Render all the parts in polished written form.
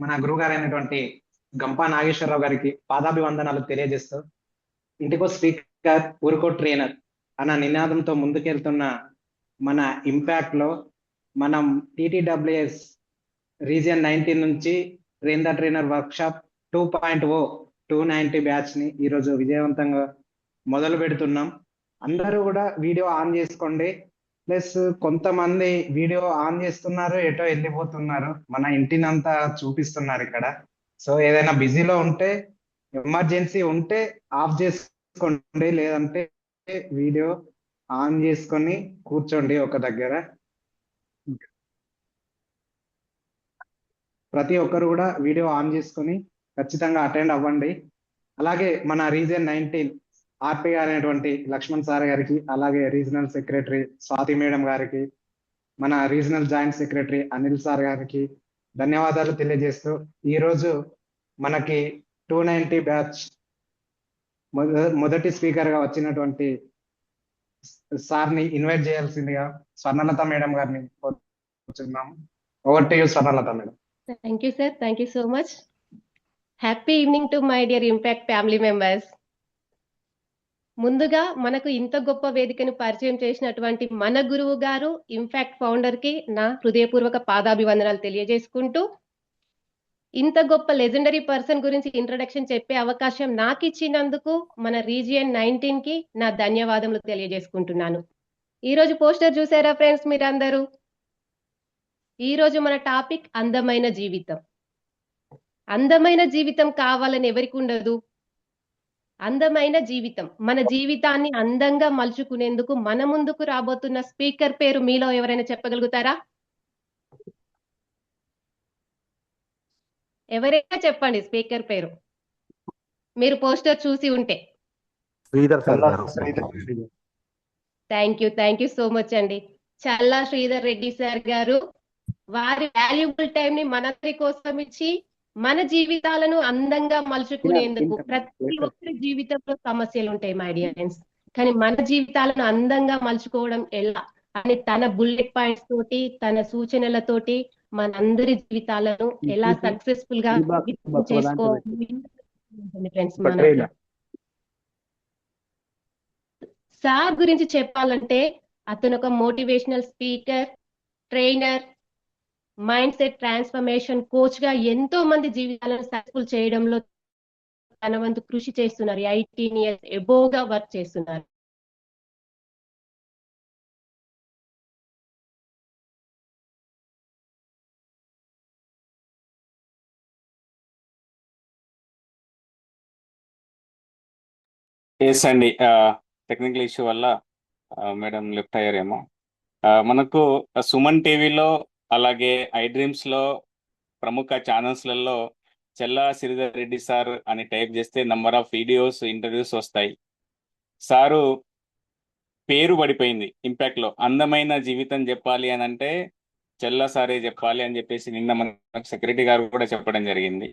మన గురువు గారైనటువంటి గంపా నాగేశ్వరరావు గారికి పాదాభివందనాలు తెలియజేస్తూ, ఇంటికో స్పీకర్ ఊరికో ట్రైనర్ అన్న నినాదంతో ముందుకెళ్తున్న మన ఇంపాక్ట్ లో మనం టీటీడబ్ల్యూఎస్ రీజియన్ 19 నుంచి train the trainer work shop 2.0 290 batch ని ఈరోజు విజయవంతంగా మొదలు పెడుతున్నాం. అందరూ కూడా వీడియో ఆన్ చేసుకోండి. ప్లస్ కొంతమంది వీడియో ఆన్ చేస్తున్నారు, ఎటో వెళ్ళిపోతున్నారు, మన ఇంటినంతా చూపిస్తున్నారు ఇక్కడ. సో ఏదైనా బిజీలో ఉంటే, ఎమర్జెన్సీ ఉంటే ఆఫ్ చేసుకోండి, లేదంటే వీడియో ఆన్ చేసుకొని కూర్చోండి ఒక దగ్గర. ప్రతి ఒక్కరు కూడా వీడియో ఆన్ చేసుకొని ఖచ్చితంగా అటెండ్ అవ్వండి. అలాగే మన రీజియన్ 19 ఆర్పి అయినటువంటి లక్ష్మణ్ సార్ గారికి, అలాగే రీజనల్ సెక్రటరీ స్వాతి మేడం గారికి, మన regional joint secretary Anil sir గారికి ధన్యవాదాలు తెలియజేస్తూ, ఈరోజు మనకి 290 బ్యాచ్ మొదటి స్పీకర్ గా వచ్చినటువంటి సార్ ని ఇన్వైట్ చేయాల్సిందిగా స్వర్ణలత మేడం గారిని కోరుతున్నాము. Over to you Swarnalatha madam. Thank you, sir. Thank you so much. Happy evening to my dear Impact family members. ముందుగా మనకు ఇంత గొప్ప వేదికను పరిచయం చేసినటువంటి మన గురువు గారు ఇంపాక్ట్ ఫౌండర్ కి నా హృదయపూర్వక పాదాభివందనాలు తెలియజేసుకుంటూ, ఇంత గొప్ప లెజెండరీ పర్సన్ గురించి ఇంట్రడక్షన్ చెప్పే అవకాశం నాకు ఇచ్చినందుకు మన రీజియన్ 19 కి నా ధన్యవాదములు తెలియజేసుకుంటున్నాను. ఈ రోజు పోస్టర్ చూసారా ఫ్రెండ్స్ మీరందరూ? ఈ రోజు మన టాపిక్ అందమైన జీవితం. అందమైన జీవితం కావాలని ఎవరికి ఉండదు? అందమైన జీవితం, మన జీవితాన్ని అందంగా మలుచుకునేందుకు మన ముందుకు రాబోతున్న స్పీకర్ పేరు మీలో ఎవరైనా చెప్పగలుగుతారా? ఎవరైనా చెప్పండి స్పీకర్ పేరు, మీరు పోస్టర్ చూసి ఉంటే. థ్యాంక్ యూ సో మచ్ అండి. చల్లా శ్రీధర్ రెడ్డి సార్ గారు వారి వాల్యుబుల్ టైం ని మనందరి కోసం ఇచ్చి మన జీవితాలను అందంగా మలుచుకునేందుకు, ప్రతి ఒక్కరి జీవితంలో సమస్యలు ఉంటాయి మై డియర్ ఫ్రెండ్స్, కానీ మన జీవితాలను అందంగా మలుచుకోవడం ఎలా అని తన బుల్లెట్ పాయింట్స్ తోటి, తన సూచనలతోటి మనందరి జీవితాలను ఎలా సక్సెస్ఫుల్ గా చేసుకోవాలి ఫ్రెండ్స్. మన సార్ గురించి చెప్పాలంటే అతను ఒక motivational speaker, trainer, mind set transformation coach గా ఎంతో మంది జీవితాలను సక్సెస్ఫుల్ చేయడంలో తన వంతు కృషి చేస్తున్నారు. 18 years అబోవ్ గా వర్క్ చేస్తున్నారు. ఎస్ అండి, టెక్నికల్ ఇష్యూ వల్ల మేడం లిఫ్ట్ అయ్యారేమో. మనకు సుమన్ టీవీలో, అలాగే ఐ డ్రీమ్స్ లో, ప్రముఖ ఛానల్స్లలో చెల్లా శ్రీధర్ రెడ్డి సార్ అని టైప్ చేస్తే నంబర్ ఆఫ్ వీడియోస్, ఇంటర్వ్యూస్ వస్తాయి. సారు పేరు పడిపోయింది ఇంపాక్ట్ లో. అందమైన జీవితం చెప్పాలి అని అంటే చెల్లా సారే చెప్పాలి అని చెప్పేసి నిన్న మన సెక్రటరీ గారు కూడా చెప్పడం జరిగింది.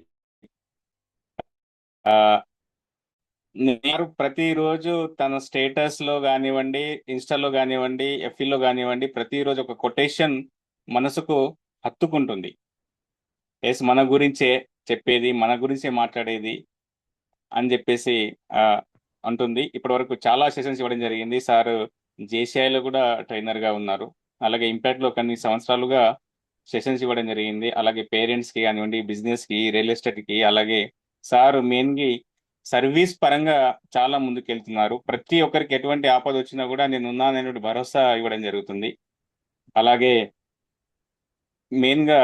ప్రతిరోజు తన స్టేటస్ లో కానివ్వండి, ఇన్స్టాలో కానివ్వండి, ఎఫ్ఈలో కానివ్వండి, ప్రతిరోజు ఒక కొటేషన్ మనసుకు హత్తుకుంటుంది. ఎస్, మన గురించే చెప్పేది, మన గురించే మాట్లాడేది అని చెప్పేసి అంటుంది. ఇప్పటి వరకు చాలా సెషన్స్ ఇవ్వడం జరిగింది. సార్ జేసీఐలో కూడా ట్రైనర్ గా ఉన్నారు. అలాగే ఇంపాక్ట్ లో కొన్ని సంవత్సరాలుగా సెషన్స్ ఇవ్వడం జరిగింది. అలాగే పేరెంట్స్ కి కానివ్వండి, బిజినెస్ కి, రియల్ ఎస్టేట్ కి. అలాగే సార్ మెయిన్గా సర్వీస్ పరంగా చాలా ముందుకెళ్తున్నారు. ప్రతి ఒక్కరికి ఎటువంటి ఆపద వచ్చినా కూడా నేను ఉన్నాననే భరోసా ఇవ్వడం జరుగుతుంది. అలాగే మెయిన్ గా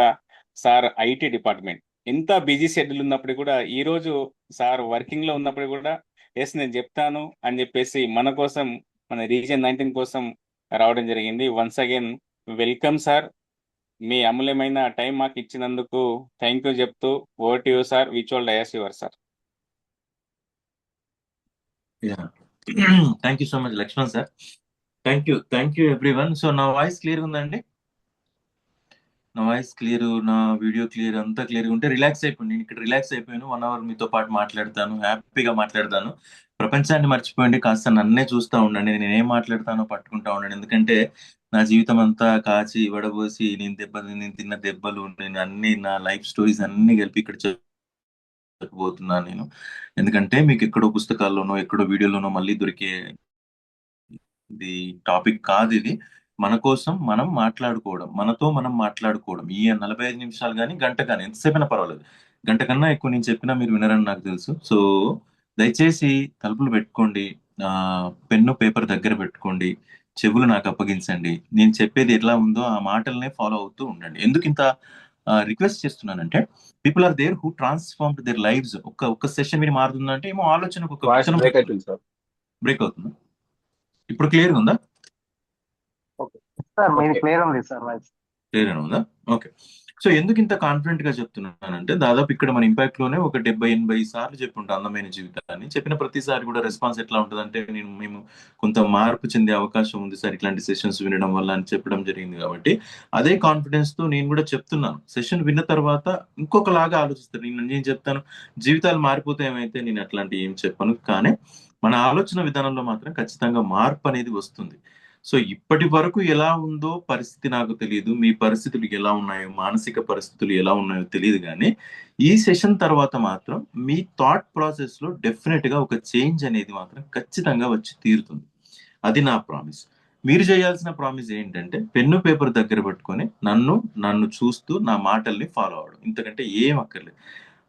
సార్ ఐటీ డిపార్ట్మెంట్ ఎంత బిజీ షెడ్యూల్ ఉన్నప్పుడు కూడా, ఈ రోజు సార్ వర్కింగ్ లో ఉన్నప్పుడు కూడా ఎస్ నేను చెప్తాను అని చెప్పేసి మన కోసం, మన రీజియన్ 19 కోసం రావడం జరిగింది. Once again welcome sir. మీ అమూల్యమైన టైం మాకు ఇచ్చినందుకు థ్యాంక్ యూ చెప్తూ over to you sir. Which all dais your sir. Thank you so much Lakshman sir. Thank you everyone. So నా వాయిస్ క్లియర్ ఉందండి? నా వాయిస్ క్లియర్, నా వీడియో క్లియర్, అంతా క్లియర్గా ఉంటే రిలాక్స్ అయిపోయింది. నేను ఇక్కడ రిలాక్స్ అయిపోయాను. 1 hour మీతో పాటు మాట్లాడతాను, హ్యాపీగా మాట్లాడతాను. ప్రపంచాన్ని మర్చిపోయింది, కాస్త నన్నే చూస్తూ ఉండండి, నేను ఏం మాట్లాడతానో పట్టుకుంటా ఉండండి. ఎందుకంటే నా జీవితం అంతా కాచి వడబోసి నేను తిన్న దెబ్బలు, నేను అన్ని నా లైఫ్ స్టోరీస్ అన్ని కలిపి ఇక్కడ చెప్పబోతున్నాను నేను. ఎందుకంటే మీకు ఎక్కడో పుస్తకాల్లోనో ఎక్కడో వీడియోలోనో మళ్ళీ దొరికే ఇది టాపిక్ కాదు. ఇది మన కోసం మనం మాట్లాడుకోవడం, మనతో మనం మాట్లాడుకోవడం. ఈ 45 నిమిషాలు కానీ గంట కానీ ఎంతసేపైనా పర్వాలేదు. గంట కన్నా ఎక్కువ నేను చెప్పినా మీరు వినరని నాకు తెలుసు. సో దయచేసి తలుపులు పెట్టుకోండి, పెన్ను పేపర్ దగ్గర పెట్టుకోండి, చెవులు నాకు అప్పగించండి. నేను చెప్పేది ఎట్లా ఉందో ఆ మాటలనే ఫాలో అవుతూ ఉండండి. ఎందుకు ఇంత రిక్వెస్ట్ చేస్తున్నానంటే, people are there who transform their lives. ఒక్క సెషన్ మీరు మారుతుందంటే ఏమో ఆలోచన వాయిస్ బ్రేక్ అవుతుంది సార్. బ్రేక్ అవుతుంది. ఇప్పుడు క్లియర్ ఉందా? ఓకే సార్, మీది ఓకే. క్లియర్ ఉంది సార్ వాయిస్. క్లియర్ ఉందా? ఓకే. సో ఎందుకు ఇంత కాన్ఫిడెంట్ గా చెప్తున్నానంటే, దాదాపు ఇక్కడ మన ఇంపాక్ట్ లోనే ఒక 70-80 సార్లు చెప్పుంటాం అందమైన జీవితాన్ని. చెప్పిన ప్రతిసారి కూడా రెస్పాన్స్ ఎట్లా ఉంటుందంటే, మేము కొంత మార్పు చెందే అవకాశం ఉంది సార్ ఇట్లాంటి సెషన్స్ వినడం వల్ల అని చెప్పడం జరిగింది. కాబట్టి అదే కాన్ఫిడెన్స్ తో నేను కూడా చెప్తున్నాను. సెషన్ విన్న తర్వాత ఇంకొకలాగా ఆలోచిస్తాను. నేను చెప్తాను జీవితాలు మారిపోతే ఏమైతే, నేను అట్లాంటి ఏం చెప్పను. కానీ మన ఆలోచన విధానంలో మాత్రం ఖచ్చితంగా మార్పు అనేది వస్తుంది. సో ఇప్పటి వరకు ఎలా ఉందో పరిస్థితి నాకు తెలియదు, మీ పరిస్థితులు ఎలా ఉన్నాయో, మానసిక పరిస్థితులు ఎలా ఉన్నాయో తెలియదు. కానీ ఈ సెషన్ తర్వాత మాత్రం మీ థాట్ ప్రాసెస్ లో డెఫినెట్ గా ఒక చేంజ్ అనేది మాత్రం ఖచ్చితంగా వచ్చి తీరుతుంది. అది నా ప్రామిస్. మీరు చేయాల్సిన ప్రామిస్ ఏంటంటే, పెన్ను పేపర్ దగ్గర పెట్టుకొని నన్ను చూస్తూ నా మాటల్ని ఫాలో అవడం. ఇంతకంటే ఏం అక్కర్లేదు.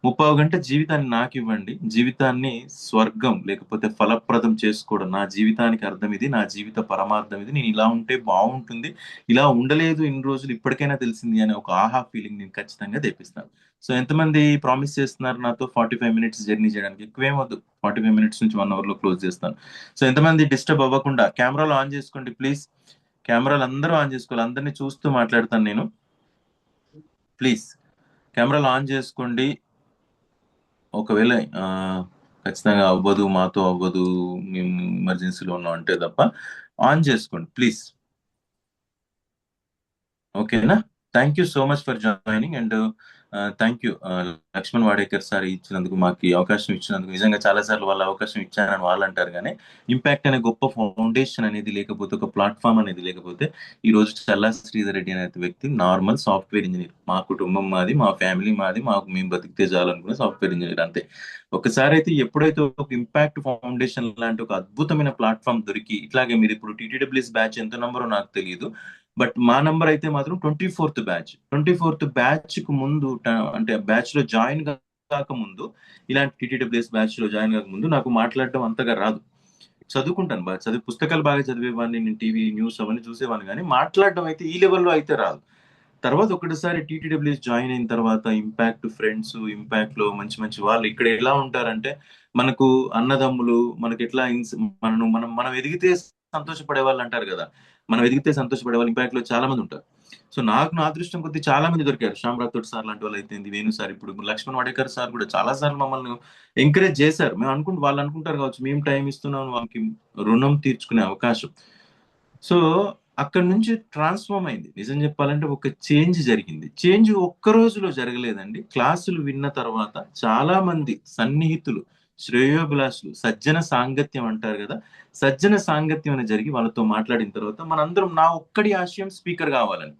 30 గంట జీవితాన్ని నాకు ఇవ్వండి. జీవితాన్ని స్వర్గం లేకపోతే ఫలప్రదం చేసుకోవడం, నా జీవితానికి అర్థం ఇది, నా జీవిత పరమార్థం ఇది, నేను ఇలా ఉంటే బాగుంటుంది, ఇలా ఉండలేదు ఇన్ని రోజులు, ఇప్పటికైనా తెలిసింది అనే ఒక ఆహా ఫీలింగ్ నేను ఖచ్చితంగా తెప్పిస్తాను. సో ఎంతమంది ప్రామిస్ చేస్తున్నారు నాతో 45 మినిట్స్ జర్నీ చేయడానికి? ఎక్కువేం వద్దు, 45 మినిట్స్ నుంచి 1 అవర్ లో క్లోజ్ చేస్తాను. సో ఎంతమంది డిస్టర్బ్ అవ్వకుండా కెమెరాలు ఆన్ చేసుకోండి ప్లీజ్. కెమెరాలు అందరూ ఆన్ చేసుకోవాలి. అందరినీ చూస్తూ మాట్లాడతాను నేను. ప్లీజ్ కెమెరాలు ఆన్ చేసుకోండి. ఒకవేళ ఖచ్చితంగా అవ్వదు, మాతో అవ్వదు, మేము ఎమర్జెన్సీలో ఉన్నాం అంటే తప్ప ఆన్ చేసుకోండి ప్లీజ్. ఓకేనా? Thank you so much for joining. And thank you Laxman Wadekar sir ఇచ్చినందుకు, మాకు ఈ అవకాశం ఇచ్చినందుకు. నిజంగా చాలా సార్లు వాళ్ళ అవకాశం ఇచ్చారని వాళ్ళు అంటారు, కానీ ఇంపాక్ట్ అనే గొప్ప ఫౌండేషన్ అనేది లేకపోతే, ఒక ప్లాట్ఫామ్ అనేది లేకపోతే, ఈ రోజు చల్లా శ్రీధర్ రెడ్డి అనే వ్యక్తి నార్మల్ సాఫ్ట్వేర్ ఇంజనీర్. మా కుటుంబం మాది, మా ఫ్యామిలీ మాది, మేము బతికితే చాలనుకునే సాఫ్ట్వేర్ ఇంజనీర్ అంతే. ఒకసారి అయితే ఎప్పుడైతే ఒక ఇంపాక్ట్ ఫౌండేషన్ లాంటి ఒక అద్భుతమైన ప్లాట్ఫామ్ దొరికి, ఇట్లాగే మీరు ఇప్పుడు టీటీడబ్ల్యూఎస్ బ్యాచ్ ఎంత నంబరో నాకు తెలియదు, బట్ మా నంబర్ అయితే మాత్రం 24th బ్యాచ్ కు ముందు, అంటే బ్యాచ్ లో జాయిన్ కాకముందు, ఇలాంటి టీటీడబ్ల్యూఎస్ బ్యాచ్ లో జాయిన్ కాకముందు నాకు మాట్లాడడం అంతగా రాదు. చదువుకుంటాను బాగా, పుస్తకాలు బాగా చదివేవాడిని, నేను టీవీ న్యూస్ అవన్నీ చూసేవాడిని, కానీ మాట్లాడడం అయితే ఈ లెవెల్లో అయితే రాదు. తర్వాత ఒకటిసారి టీటీడబ్ల్యూఎస్ జాయిన్ అయిన తర్వాత ఇంపాక్ట్ ఫ్రెండ్స్, ఇంపాక్ట్ లో మంచి మంచి వాళ్ళు ఇక్కడ ఎలా ఉంటారంటే, మనకు అన్నదమ్ములు, మనకి ఎట్లా మనం ఎదిగితే సంతోషపడే వాళ్ళు అంటారు కదా, మనం ఎదిగితే సంతోషపడే వాళ్ళు ఇంపాక్ట్ లో చాలా మంది ఉంటారు. సో నాకు నా అదృష్టం కొద్ది చాలా మంది దొరికారు. శ్యామ్ రాథోడ్ సార్ లాంటి వాళ్ళు అయితే, వేణు సార్, ఇప్పుడు లక్ష్మణ్ వాడేకర్ సార్ కూడా చాలా సార్లు మమ్మల్ని ఎంకరేజ్ చేశారు. వాళ్ళు అనుకుంటారు కావచ్చు మేము టైం ఇస్తున్నాం వాళ్ళకి రుణం తీర్చుకునే అవకాశం. సో అక్కడ నుంచి ట్రాన్స్ఫార్మ్ అయింది. నిజం చెప్పాలంటే ఒక చేంజ్ జరిగింది. చేంజ్ ఒక్క రోజులో జరగలేదండి. క్లాసులు విన్న తర్వాత చాలా మంది సన్నిహితులు, శ్రేయోభిలాషులు, సజ్జన సాంగత్యం అంటారు కదా, సజ్జన సాంగత్యం అనేది జరిగి వాళ్ళతో మాట్లాడిన తర్వాత మనందరం, నా ఒక్కడి ఆశయం స్పీకర్ కావాలని,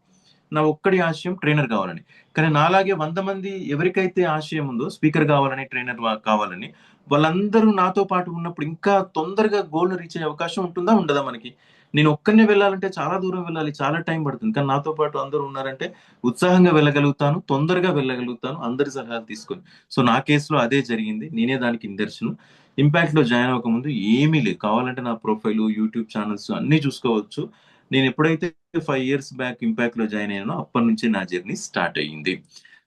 నా ఒక్కడి ఆశయం ట్రైనర్ కావాలని. కానీ నాలాగే 100 మంది ఎవరికైతే ఆశయం ఉందో స్పీకర్ కావాలని, ట్రైనర్ కావాలని, వాళ్ళందరూ నాతో పాటు ఉన్నప్పుడు ఇంకా తొందరగా గోల్ రీచ్ అయ్యే అవకాశం ఉంటుందా, ఉండదా? మనకి నేను ఒక్కనే వెళ్ళాలంటే చాలా దూరం వెళ్ళాలి, చాలా టైం పడుతుంది. కానీ నాతో పాటు అందరూ ఉన్నారంటే ఉత్సాహంగా వెళ్ళగలుగుతాను, తొందరగా వెళ్ళగలుగుతాను, అందరి సలహాలు తీసుకొని. సో నా కేసులో అదే జరిగింది. నేనే దానికి నిదర్శనం. ఇంపాక్ట్ లో జాయిన్ అవ్వకముందు ఏమీ లేదు. కావాలంటే నా ప్రొఫైల్, యూట్యూబ్ ఛానల్స్ అన్ని చూసుకోవచ్చు. నేను ఎప్పుడైతే 5 years బ్యాక్ ఇంపాక్ట్ లో జాయిన్ అయ్యానో అప్పటి నుంచి నా జర్నీ స్టార్ట్ అయ్యింది.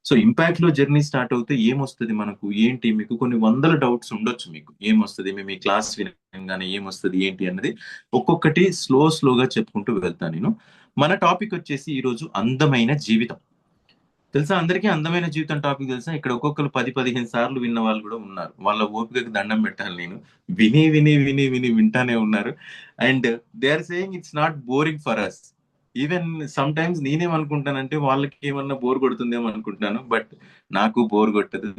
సో ఇంపాక్ట్ లో జర్నీ స్టార్ట్ అవుతే ఏమొస్తుంది మనకు, ఏంటి, మీకు కొన్ని వందల డౌట్స్ ఉండొచ్చు. మీకు ఏమొస్తుంది, మేము ఈ క్లాస్ వినగానే ఏమొస్తుంది ఏంటి అన్నది ఒక్కొక్కటి స్లోగా చెప్పుకుంటూ వెళ్తాను నేను. మన టాపిక్ వచ్చేసి ఈరోజు అందమైన జీవితం. తెలుసా అందరికీ అందమైన జీవితం టాపిక్ తెలుసా? ఇక్కడ ఒక్కొక్కరు 10-15 సార్లు విన్న వాళ్ళు కూడా ఉన్నారు. వాళ్ళ ఓపికకి దండం పెట్టాలి నేను. వింటానే ఉన్నారు. And they are saying it's not boring for us. Even sometimes నేనేమనుకుంటానంటే, వాళ్ళకి ఏమన్నా బోర్ కొడుతుందేమో అనుకుంటున్నాను, బట్ నాకు బోర్ కొట్టదు.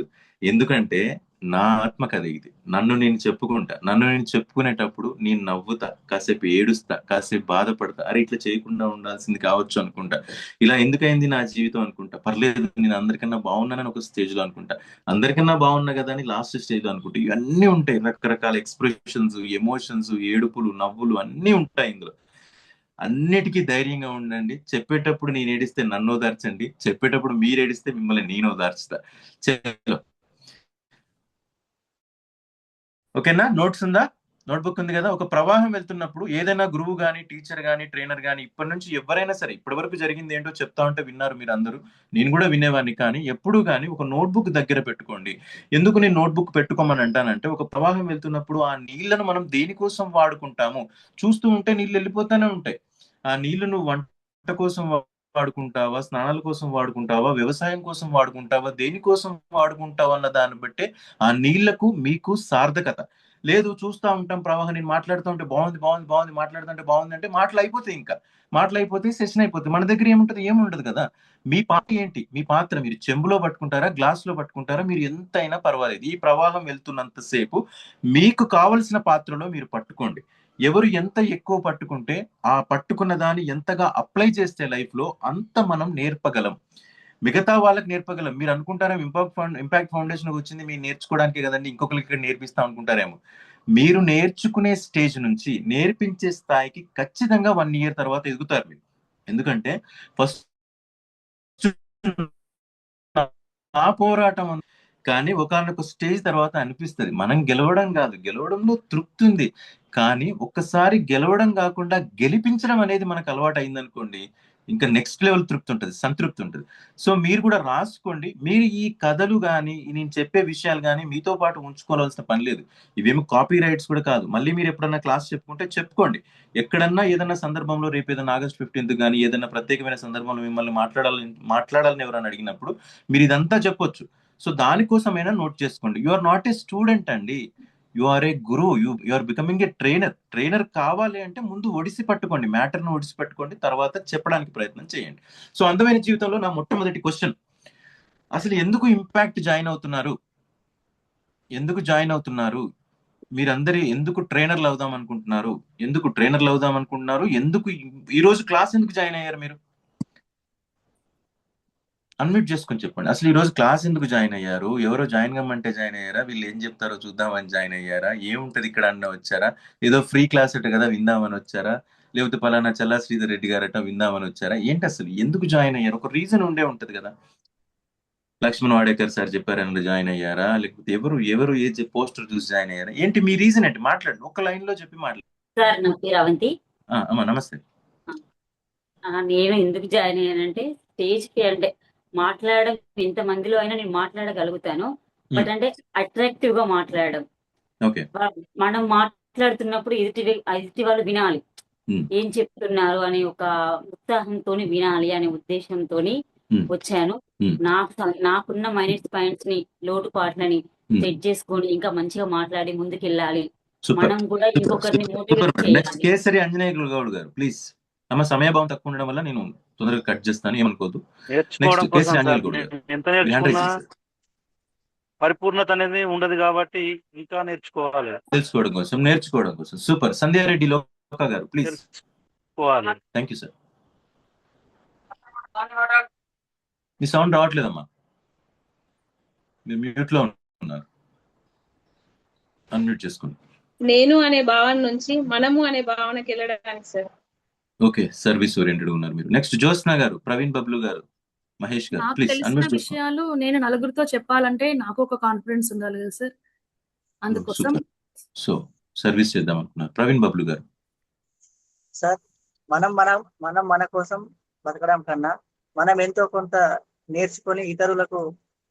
ఎందుకంటే నా ఆత్మకథ ఇది. నన్ను నేను చెప్పుకుంటా. నన్ను నేను చెప్పుకునేటప్పుడు నేను నవ్వుతా, కాసేపు ఏడుస్తా, కాసేపు బాధపడతా. అరే ఇట్లా చేయకుండా ఉండాల్సింది కావచ్చు అనుకుంటా. ఇలా ఎందుకైంది నా జీవితం అనుకుంటా. పర్లేదు నేను అందరికన్నా బాగున్నానని ఒక స్టేజ్ లో అనుకుంటా. అందరికన్నా బాగున్నా కదా అని లాస్ట్ స్టేజ్ లో అనుకుంటా. ఇవన్నీ ఉంటాయి, రకరకాల ఎక్స్ప్రెషన్స్, ఎమోషన్స్, ఏడుపులు, నవ్వులు అన్నీ ఉంటాయి ఇందులో. అన్నిటికీ ధైర్యంగా ఉండండి. చెప్పేటప్పుడు నేను ఏడిస్తే నన్ను ఓదార్చండి, చెప్పేటప్పుడు మీరు ఏడిస్తే మిమ్మల్ని నేను ఓదార్చుతా. చలో, ఓకేనా? నోట్స్ ఉందా? నోట్బుక్ ఉంది కదా? ఒక ప్రవాహం వెళ్తున్నప్పుడు ఏదైనా గురువు గాని, టీచర్ గాని, ట్రైనర్ గాని, ఇప్పటి నుంచి ఎవరైనా సరే, ఇప్పటి వరకు జరిగింది ఏంటో చెప్తా ఉంటే విన్నారు మీరు అందరూ, నేను కూడా వినేవాడిని. కానీ ఎప్పుడు కానీ ఒక నోట్బుక్ దగ్గర పెట్టుకోండి. ఎందుకు నేను నోట్బుక్ పెట్టుకోమని అంటానంటే, ఒక ప్రవాహం వెళ్తున్నప్పుడు ఆ నీళ్లను మనం దేనికోసం వాడుకుంటాము, చూస్తూ ఉంటే నీళ్ళు వెళ్ళిపోతూనే ఉంటాయి. ఆ నీళ్లు నువ్వు వంట కోసం వాడుకుంటావా, స్నానాల కోసం వాడుకుంటావా, వ్యవసాయం కోసం వాడుకుంటావా, దేనికోసం వాడుకుంటావా అన్న దాన్ని బట్టే ఆ నీళ్లకు మీకు సార్థకత. లేదు చూస్తా ఉంటాం ప్రవాహం, నేను మాట్లాడుతూ ఉంటే బాగుంది బాగుంది బాగుంది, మాట్లాడుతుంటే బాగుంది అంటే మాటలు అయిపోతాయి, ఇంకా మాటలు అయిపోతే సెషన్ అయిపోతుంది. మన దగ్గర ఏముంటది? ఏముండదు కదా. మీ పాత్ర ఏంటి? మీ పాత్ర మీరు చెంబులో పట్టుకుంటారా, గ్లాస్ లో పట్టుకుంటారా, మీరు ఎంతైనా పర్వాలేదు. ఈ ప్రవాహం వెళ్తున్నంతసేపు మీకు కావలసిన పాత్రలో మీరు పట్టుకోండి. ఎవరు ఎంత ఎక్కువ పట్టుకుంటే ఆ పట్టుకున్న దాన్ని ఎంతగా అప్లై చేస్తే లైఫ్ లో అంత మనం నేర్పగలం. మిగతా వాళ్ళకి నేర్పగలం. మీరు అనుకుంటారా ఇంపాక్ట్ ఫౌండేషన్ వచ్చింది మీరు నేర్చుకోవడానికి కదండి, ఇంకొకరికి ఇక్కడ నేర్పిస్తాం అనుకుంటారేమో. మీరు నేర్చుకునే స్టేజ్ నుంచి నేర్పించే స్థాయికి ఖచ్చితంగా 1 year తర్వాత ఎదుగుతారు మీరు. ఎందుకంటే ఫస్ట్ ఆ పోరాటం కానీ ఒకానొక స్టేజ్ తర్వాత అనిపిస్తుంది మనం గెలవడం కాదు, గెలవడంలో తృప్తి ఉంది. కానీ ఒక్కసారి గెలవడం కాకుండా గెలిపించడం అనేది మనకు అలవాటు అయిందనుకోండి, ఇంకా నెక్స్ట్ లెవెల్ తృప్తి ఉంటుంది, సంతృప్తి ఉంటుంది. సో మీరు కూడా రాసుకోండి. మీరు ఈ కథలు కానీ నేను చెప్పే విషయాలు కానీ మీతో పాటు ఉంచుకోవాల్సిన పని లేదు. ఇవేమి కాపీ రైట్స్ కూడా కాదు. మళ్ళీ మీరు ఎప్పుడన్నా క్లాస్ చెప్పుకుంటే చెప్పుకోండి. ఎక్కడన్నా ఏదైనా సందర్భంలో, రేపు ఏదైనా August 15th కానీ ఏదైనా ప్రత్యేకమైన సందర్భంలో మిమ్మల్ని మాట్లాడాలని ఎవరైనా అడిగినప్పుడు మీరు ఇదంతా చెప్పొచ్చు. సో దానికోసమైనా నోట్ చేసుకోండి. You are not a student అండి, you are a guru, you are becoming a trainer. Trainer కావాలి అంటే ముందు ఒడిసి పట్టుకోండి, మ్యాటర్ను ఒడిసి పట్టుకోండి, తర్వాత చెప్పడానికి ప్రయత్నం చేయండి. సో అందమైన జీవితంలో నా మొట్టమొదటి క్వశ్చన్, అసలు ఎందుకు ఇంపాక్ట్ జాయిన్ అవుతున్నారు? ఎందుకు జాయిన్ అవుతున్నారు? మీరందరూ ఎందుకు ట్రైనర్లు అవుదాం అనుకుంటున్నారు? ఎందుకు ట్రైనర్లు అవుదాం అనుకుంటున్నారు? ఎందుకు ఈ రోజు క్లాస్ ఎందుకు జాయిన్ అయ్యారు? మీరు అన్మ్యూట్ చేసుకొని చెప్పండి. అసలు ఈ రోజు క్లాస్ ఎందుకు జాయిన్ అయ్యారు? ఎవరో జాయిన్ కమ్మంటే జాయిన్ అయ్యారా? వీళ్ళు ఏం చెప్తారో చూద్దామని జాయిన్ అయ్యారా? ఏముంటది ఇక్కడ అన్న వచ్చారా? ఏదో ఫ్రీ క్లాస్ అట కదా విందామని వచ్చారా? లేకపోతే పలానా చల్లా శ్రీధర్ రెడ్డి గారట విందామని వచ్చారా? ఏంటి అసలు ఎందుకు జాయిన్ అయ్యారు? ఒక రీజన్ ఉండే ఉంటది కదా. లక్ష్మణ్ వాడేకర్ సార్ చెప్పారని జాయిన్ అయ్యారా? లేకపోతే ఎవరు ఏ పోస్టర్ చూసి జాయిన్ అయ్యారా? ఏంటి మీ రీజన్ ఏంటి? మాట్లాడండి, ఒక లైన్ లో చెప్పి మాట్లాడండి. సార్ నా పేరు అవంతి. అమ్మా నమస్తే. నేను ఎందుకు జాయిన్ అయ్యానంటే స్టేజ్కి అంటే మాట్లాడడం ఎంత మందిలో అయినా నేను మాట్లాడగలుగుతాను. బట్ అంటే అట్రాక్టివ్ గా మాట్లాడడం, ఓకే, మనం మాట్లాడుతున్నప్పుడు ఎదుటి వాళ్ళు వినాలి ఏం చెప్తున్నారు అనే ఒక ఉత్సాహంతో వినాలి అనే ఉద్దేశంతో వచ్చాను. నాకున్న మైనస్ పాయింట్స్ ని, లోటుపాట్లని సెట్ చేసుకొని ఇంకా మంచిగా మాట్లాడి ముందుకెళ్ళాలి. మనం కూడా ఇంకొకరిని మోటివేట్ చేయాలి. కేసరి ఆంజనేయ గౌడ్ గారు ప్లీజ్. అమ్మ సమయభావం తక్కువ ఉండడం వల్ల నేను తొందరగా కట్ చేస్తాను, ఏమనుకోవద్దు. నేర్చుకోవడం కోసం సార్, ఎంత నేర్చుకున్నా పరిపూర్ణత అనేది ఉండదు కాబట్టి ఇంకా నేర్చుకోవాలి, నేర్చుకోవడం కోసం. సూపర్. సంధ్యారెడ్డి లోక గారు ప్లీజ్. Thank you sir. మీ సౌండ్ రావట్లేదమ్మా, మీరు మ్యూట్ లో ఉన్నారు, అన్మ్యూట్ చేసుకోండి. నేను అనే భావన నుంచి మనము అనే భావనకి వెళ్ళడానికి సార్. ఓకే, సర్వీస్ ఓరియంటెడ్ ఉన్నారు మీరు. నెక్స్ట్ జ్యోత్స్న గారు, ప్రవీణ్ బబ్లు గారు, మహేష్ గారు ప్లీజ్. తెలిసిన విషయాలు నేను నలుగురితో చెప్పాలంటే నాకు ఒక కాన్ఫిడెన్స్ ఉండాలి కదా సార్, అందుకోసం సో సర్వీస్ చేద్దాం అనుకున్నారు. ప్రవీణ్ బబ్లు గారు. సార్, మన కోసం బతకడం కన్నా మనం ఎంతో కొంత నేర్చుకొని ఇతరులకు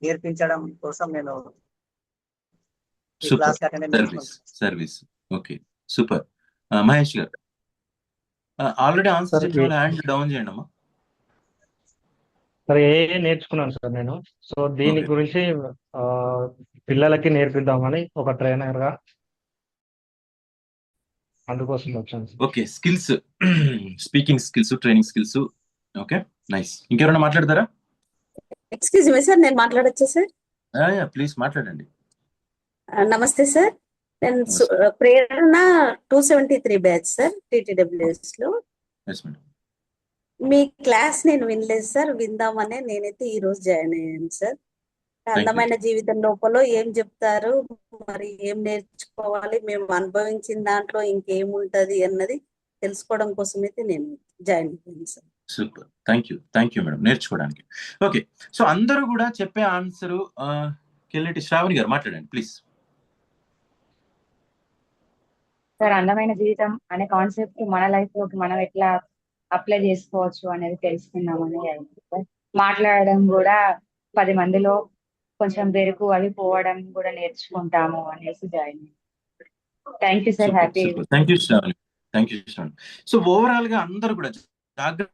నేర్పించడం కోసం నేను సర్వీస్. Okay, super. మహేష్ గారు ఆల్రెడీ ఆన్సర్ చెప్పిన హ్యాండ్ డౌన్ చేయండి అమ్మా. సార్ ఏ నేర్చుకున్నాను సార్ నేను. సో దీని గురించి పిల్లలకి నేర్పిద్దామని ఒక ట్రైనర్ గా అందుకోసం వచ్చాను. Okay, skills, speaking skills, training skills. Okay, nice. ఇంకెవరైనా మాట్లాడతారా? ఎక్స్క్యూజ్ మీ సార్, నేను మాట్లాడొచ్చా సార్? ప్లీజ్ మాట్లాడండి. నమస్తే సార్. నేను నమస్తే. ప్రేరణ 273 బ్యాచ్ సార్, TTWS లో. Yes madam. మీ క్లాస్ నేను వినలేదు సార్, విందామనే నేనైతే ఈ రోజు జాయిన్ అయ్యాను సార్. అందమైన జీవితం లోపల ఏం చెప్తారు, మరి ఏం నేర్చుకోవాలి, మేము అనుభవించిన దాంట్లో ఇంకేముంటది అన్నది తెలుసుకోవడం కోసం అయితే నేను జాయిన్ అయ్యాను sir. Super, thank you madam, నేర్చుకోవడానికి. ఓకే, సో అందరూ కూడా చెప్పే ఆన్సరు కెల్లెటి శ్రావణి గారు మాట్లాడండి ప్లీజ్. సార్, అందమైన జీవితం అనే కాన్సెప్ట్ మన లైఫ్ లోకి మనం ఎట్లా అప్లై చేసుకోవచ్చు అనేది తెలుసుకుందామని సార్. మాట్లాడడం కూడా 10 మందిలో కొంచెం బెరుకు అవి పోవడం కూడా నేర్చుకుంటాము అనేసి join. Thank you sir, happy. Thank you Sravani. So overall గా అందరూ కూడా జాగ్రత్త,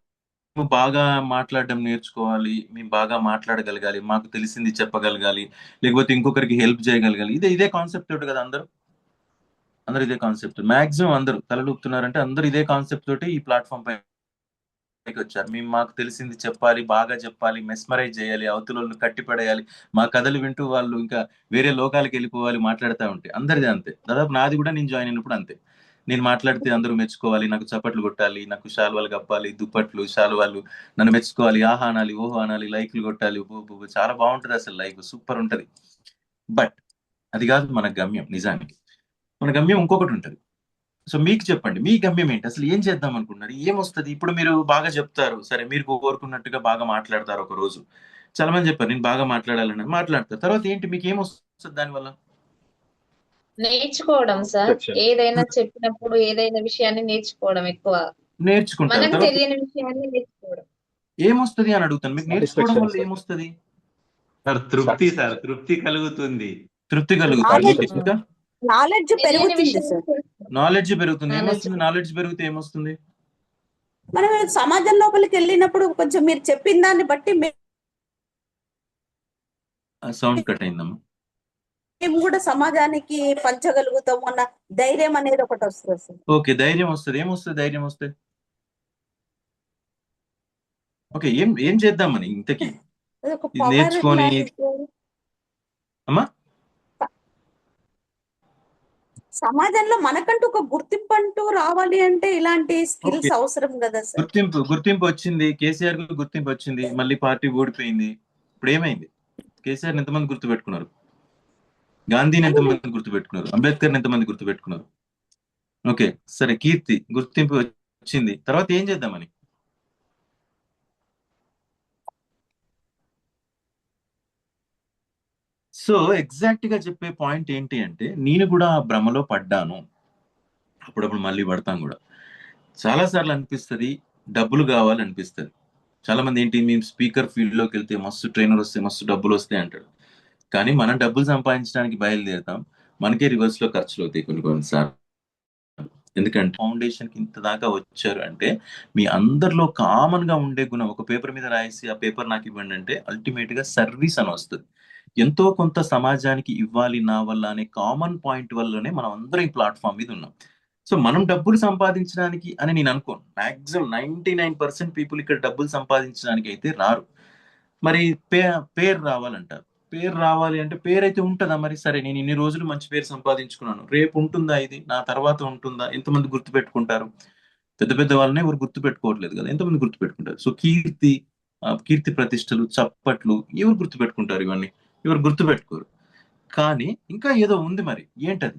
బాగా మాట్లాడడం నేర్చుకోవాలి, మేము బాగా మాట్లాడగలగాలి, మాకు తెలిసింది చెప్పగలగాలి, లేకపోతే ఇంకొకరికి హెల్ప్ చేయగలగాలి. ఇదే కాన్సెప్ట్ తోటి కదా అందరూ ఇదే కాన్సెప్ట్. మాక్సిమం అందరూ తలలుపుతున్నారంటే అందరూ ఇదే కాన్సెప్ట్ తోటి ఈ ప్లాట్ఫామ్ పైకి వచ్చారు. మేము మాకు తెలిసింది చెప్పాలి, బాగా చెప్పాలి, మెస్మరైజ్ చేయాలి, అవతలను కట్టిపడేయాలి, మా కథలు వింటూ వాళ్ళు ఇంకా వేరే లోకాలకు వెళ్ళిపోవాలి మాట్లాడుతూ ఉంటే. అందరిది అంతే, దాదాపు నాది కూడా నేను జాయిన్ అయినప్పుడు అంతే. నేను మాట్లాడితే అందరూ మెచ్చుకోవాలి, నాకు చప్పట్లు కొట్టాలి, నాకు శాలువాలు కప్పాలి, దుప్పట్లు శాలువాలు, నన్ను మెచ్చుకోవాలి, ఆహా అనాలి, ఓహో అనాలి, లైక్లు కొట్టాలి. చాలా బాగుంటది అసలు, లైఫ్ సూపర్ ఉంటది. బట్ అది కాదు మన గమ్యం. నిజానికి మన గమ్యం ఇంకొకటి ఉంటది. సో మీకు చెప్పండి, మీ గమ్యం ఏంటి, అసలు ఏం చేద్దాం అనుకుంటున్నారు, ఏమొస్తుంది? ఇప్పుడు మీరు బాగా చెప్తారు, సరే మీరు కోరుకున్నట్టుగా బాగా మాట్లాడతారు. ఒక రోజు చాలా మంది చెప్పారు నేను బాగా మాట్లాడాలని, మాట్లాడతారు. తర్వాత ఏంటి, మీకు ఏమొస్తుంది దానివల్ల? నేర్చుకోవడం సార్. ఏదైనా చెప్పినప్పుడు ఏదైనా విషయాన్ని నేర్చుకోవడం, ఎక్కువ నేర్చుకుంటారు. మనకు తర్వాత తెలియని విషయాన్ని నేర్చుకోవడం. ఏమొస్తుంది అని అడుగుతాను. మీకు నేర్చుకోవడం వల్ల ఏమొస్తుంది? తృప్తి కలుగుతుంది. తృప్తి కలుగుతుంది. ఇంకా నాలెడ్జ్ తెలియని పెరుగుతుంది విషయం సార్. నాలెడ్జ్ పెరుగుతుంది. ఏమొస్తుంది? నాలెడ్జ్ పెరిగితే ఏమొస్తుంది? మనం సమాజం లోపలికి వెళ్ళినప్పుడు కొంచెం మీరు చెప్పిన దాన్ని బట్టి సౌండ్ కట్ అయిందమ్మా. మేము కూడా సమాజానికి పంచగలుగుతాం అన్న ధైర్యం అనేది ఒకటి వస్తుంది సార్. ఓకే, ధైర్యం వస్తుంది. ఏమొస్తుంది ధైర్యం వస్తే? ఓకే, ఏం చేద్దామని ఇంతకీ ఒక ఇది పవర్ నేర్చుకొని? అమ్మా, సమాజంలో మనకంటూ ఒక గుర్తింపు అంటూ రావాలి అంటే ఇలాంటి స్కిల్స్ అవసరం కదా సార్. గుర్తింపు వచ్చింది. కేసీఆర్ కు గుర్తింపు వచ్చింది, మళ్ళీ పార్టీ ఓడిపోయింది. ఇప్పుడు ఏమైంది? కేసీఆర్ ఎంతమంది గుర్తు పెట్టుకున్నారు? గాంధీని ఎంతమంది గుర్తు పెట్టుకున్నారు? అంబేద్కర్ ఎంతమంది గుర్తు పెట్టుకున్నారు? ఓకే సరే, కీర్తి గుర్తింపు వచ్చింది, తర్వాత ఏం చేద్దామని? సో ఎగ్జాక్ట్ గా చెప్పే పాయింట్ ఏంటి అంటే, నేను కూడా ఆ భ్రమలో పడ్డాను, అప్పుడప్పుడు మళ్ళీ పడతాం కూడా. చాలా సార్లు అనిపిస్తుంది డబ్బులు కావాలనిపిస్తుంది. చాలా మంది ఏంటి, మేము స్పీకర్ ఫీల్డ్ లోకి వెళ్తే మస్తు ట్రైనర్ వస్తే మస్తు డబ్బులు వస్తాయి అంటాడు. కానీ మనం డబ్బులు సంపాదించడానికి బయలుదేరుతాం, మనకే రివర్స్ లో ఖర్చులు అవుతాయి కొన్నిసార్లు. ఎందుకంటే ఫౌండేషన్ కి ఇంత దాకా వచ్చారు అంటే మీ అందరిలో కామన్ గా ఉండే గుణం, ఒక పేపర్ మీద రాసి ఆ పేపర్ నాకు ఇవ్వండి అంటే అల్టిమేట్ గా సర్వీస్ అని వస్తుంది. ఎంతో కొంత సమాజానికి ఇవ్వాలి నా వల్ల అనే కామన్ పాయింట్ వల్లనే మనం అందరం ఈ ప్లాట్ఫామ్ మీద ఉన్నాం. సో మనం డబ్బులు సంపాదించడానికి అని నేను అనుకోను. మాక్సిమం 99% పీపుల్ ఇక్కడ డబ్బులు సంపాదించడానికి అయితే రారు. మరి పేరు రావాలంటారు. పేరు రావాలి అంటే పేరు అయితే ఉంటుందా? మరి సరే, నేను ఇన్ని రోజులు మంచి పేరు సంపాదించుకున్నాను, రేపు ఉంటుందా? ఇది నా తర్వాత ఉంటుందా? ఎంతమంది గుర్తు పెట్టుకుంటారు? పెద్ద పెద్ద వాళ్ళనే ఎవరు గుర్తు పెట్టుకోవట్లేదు కదా, ఎంతమంది గుర్తు పెట్టుకుంటారు? సో కీర్తి ప్రతిష్టలు, చప్పట్లు ఎవరు గుర్తు పెట్టుకుంటారు? ఇవన్నీ ఎవరు గుర్తు పెట్టుకోరు. కానీ ఇంకా ఏదో ఉంది, మరి ఏంటది?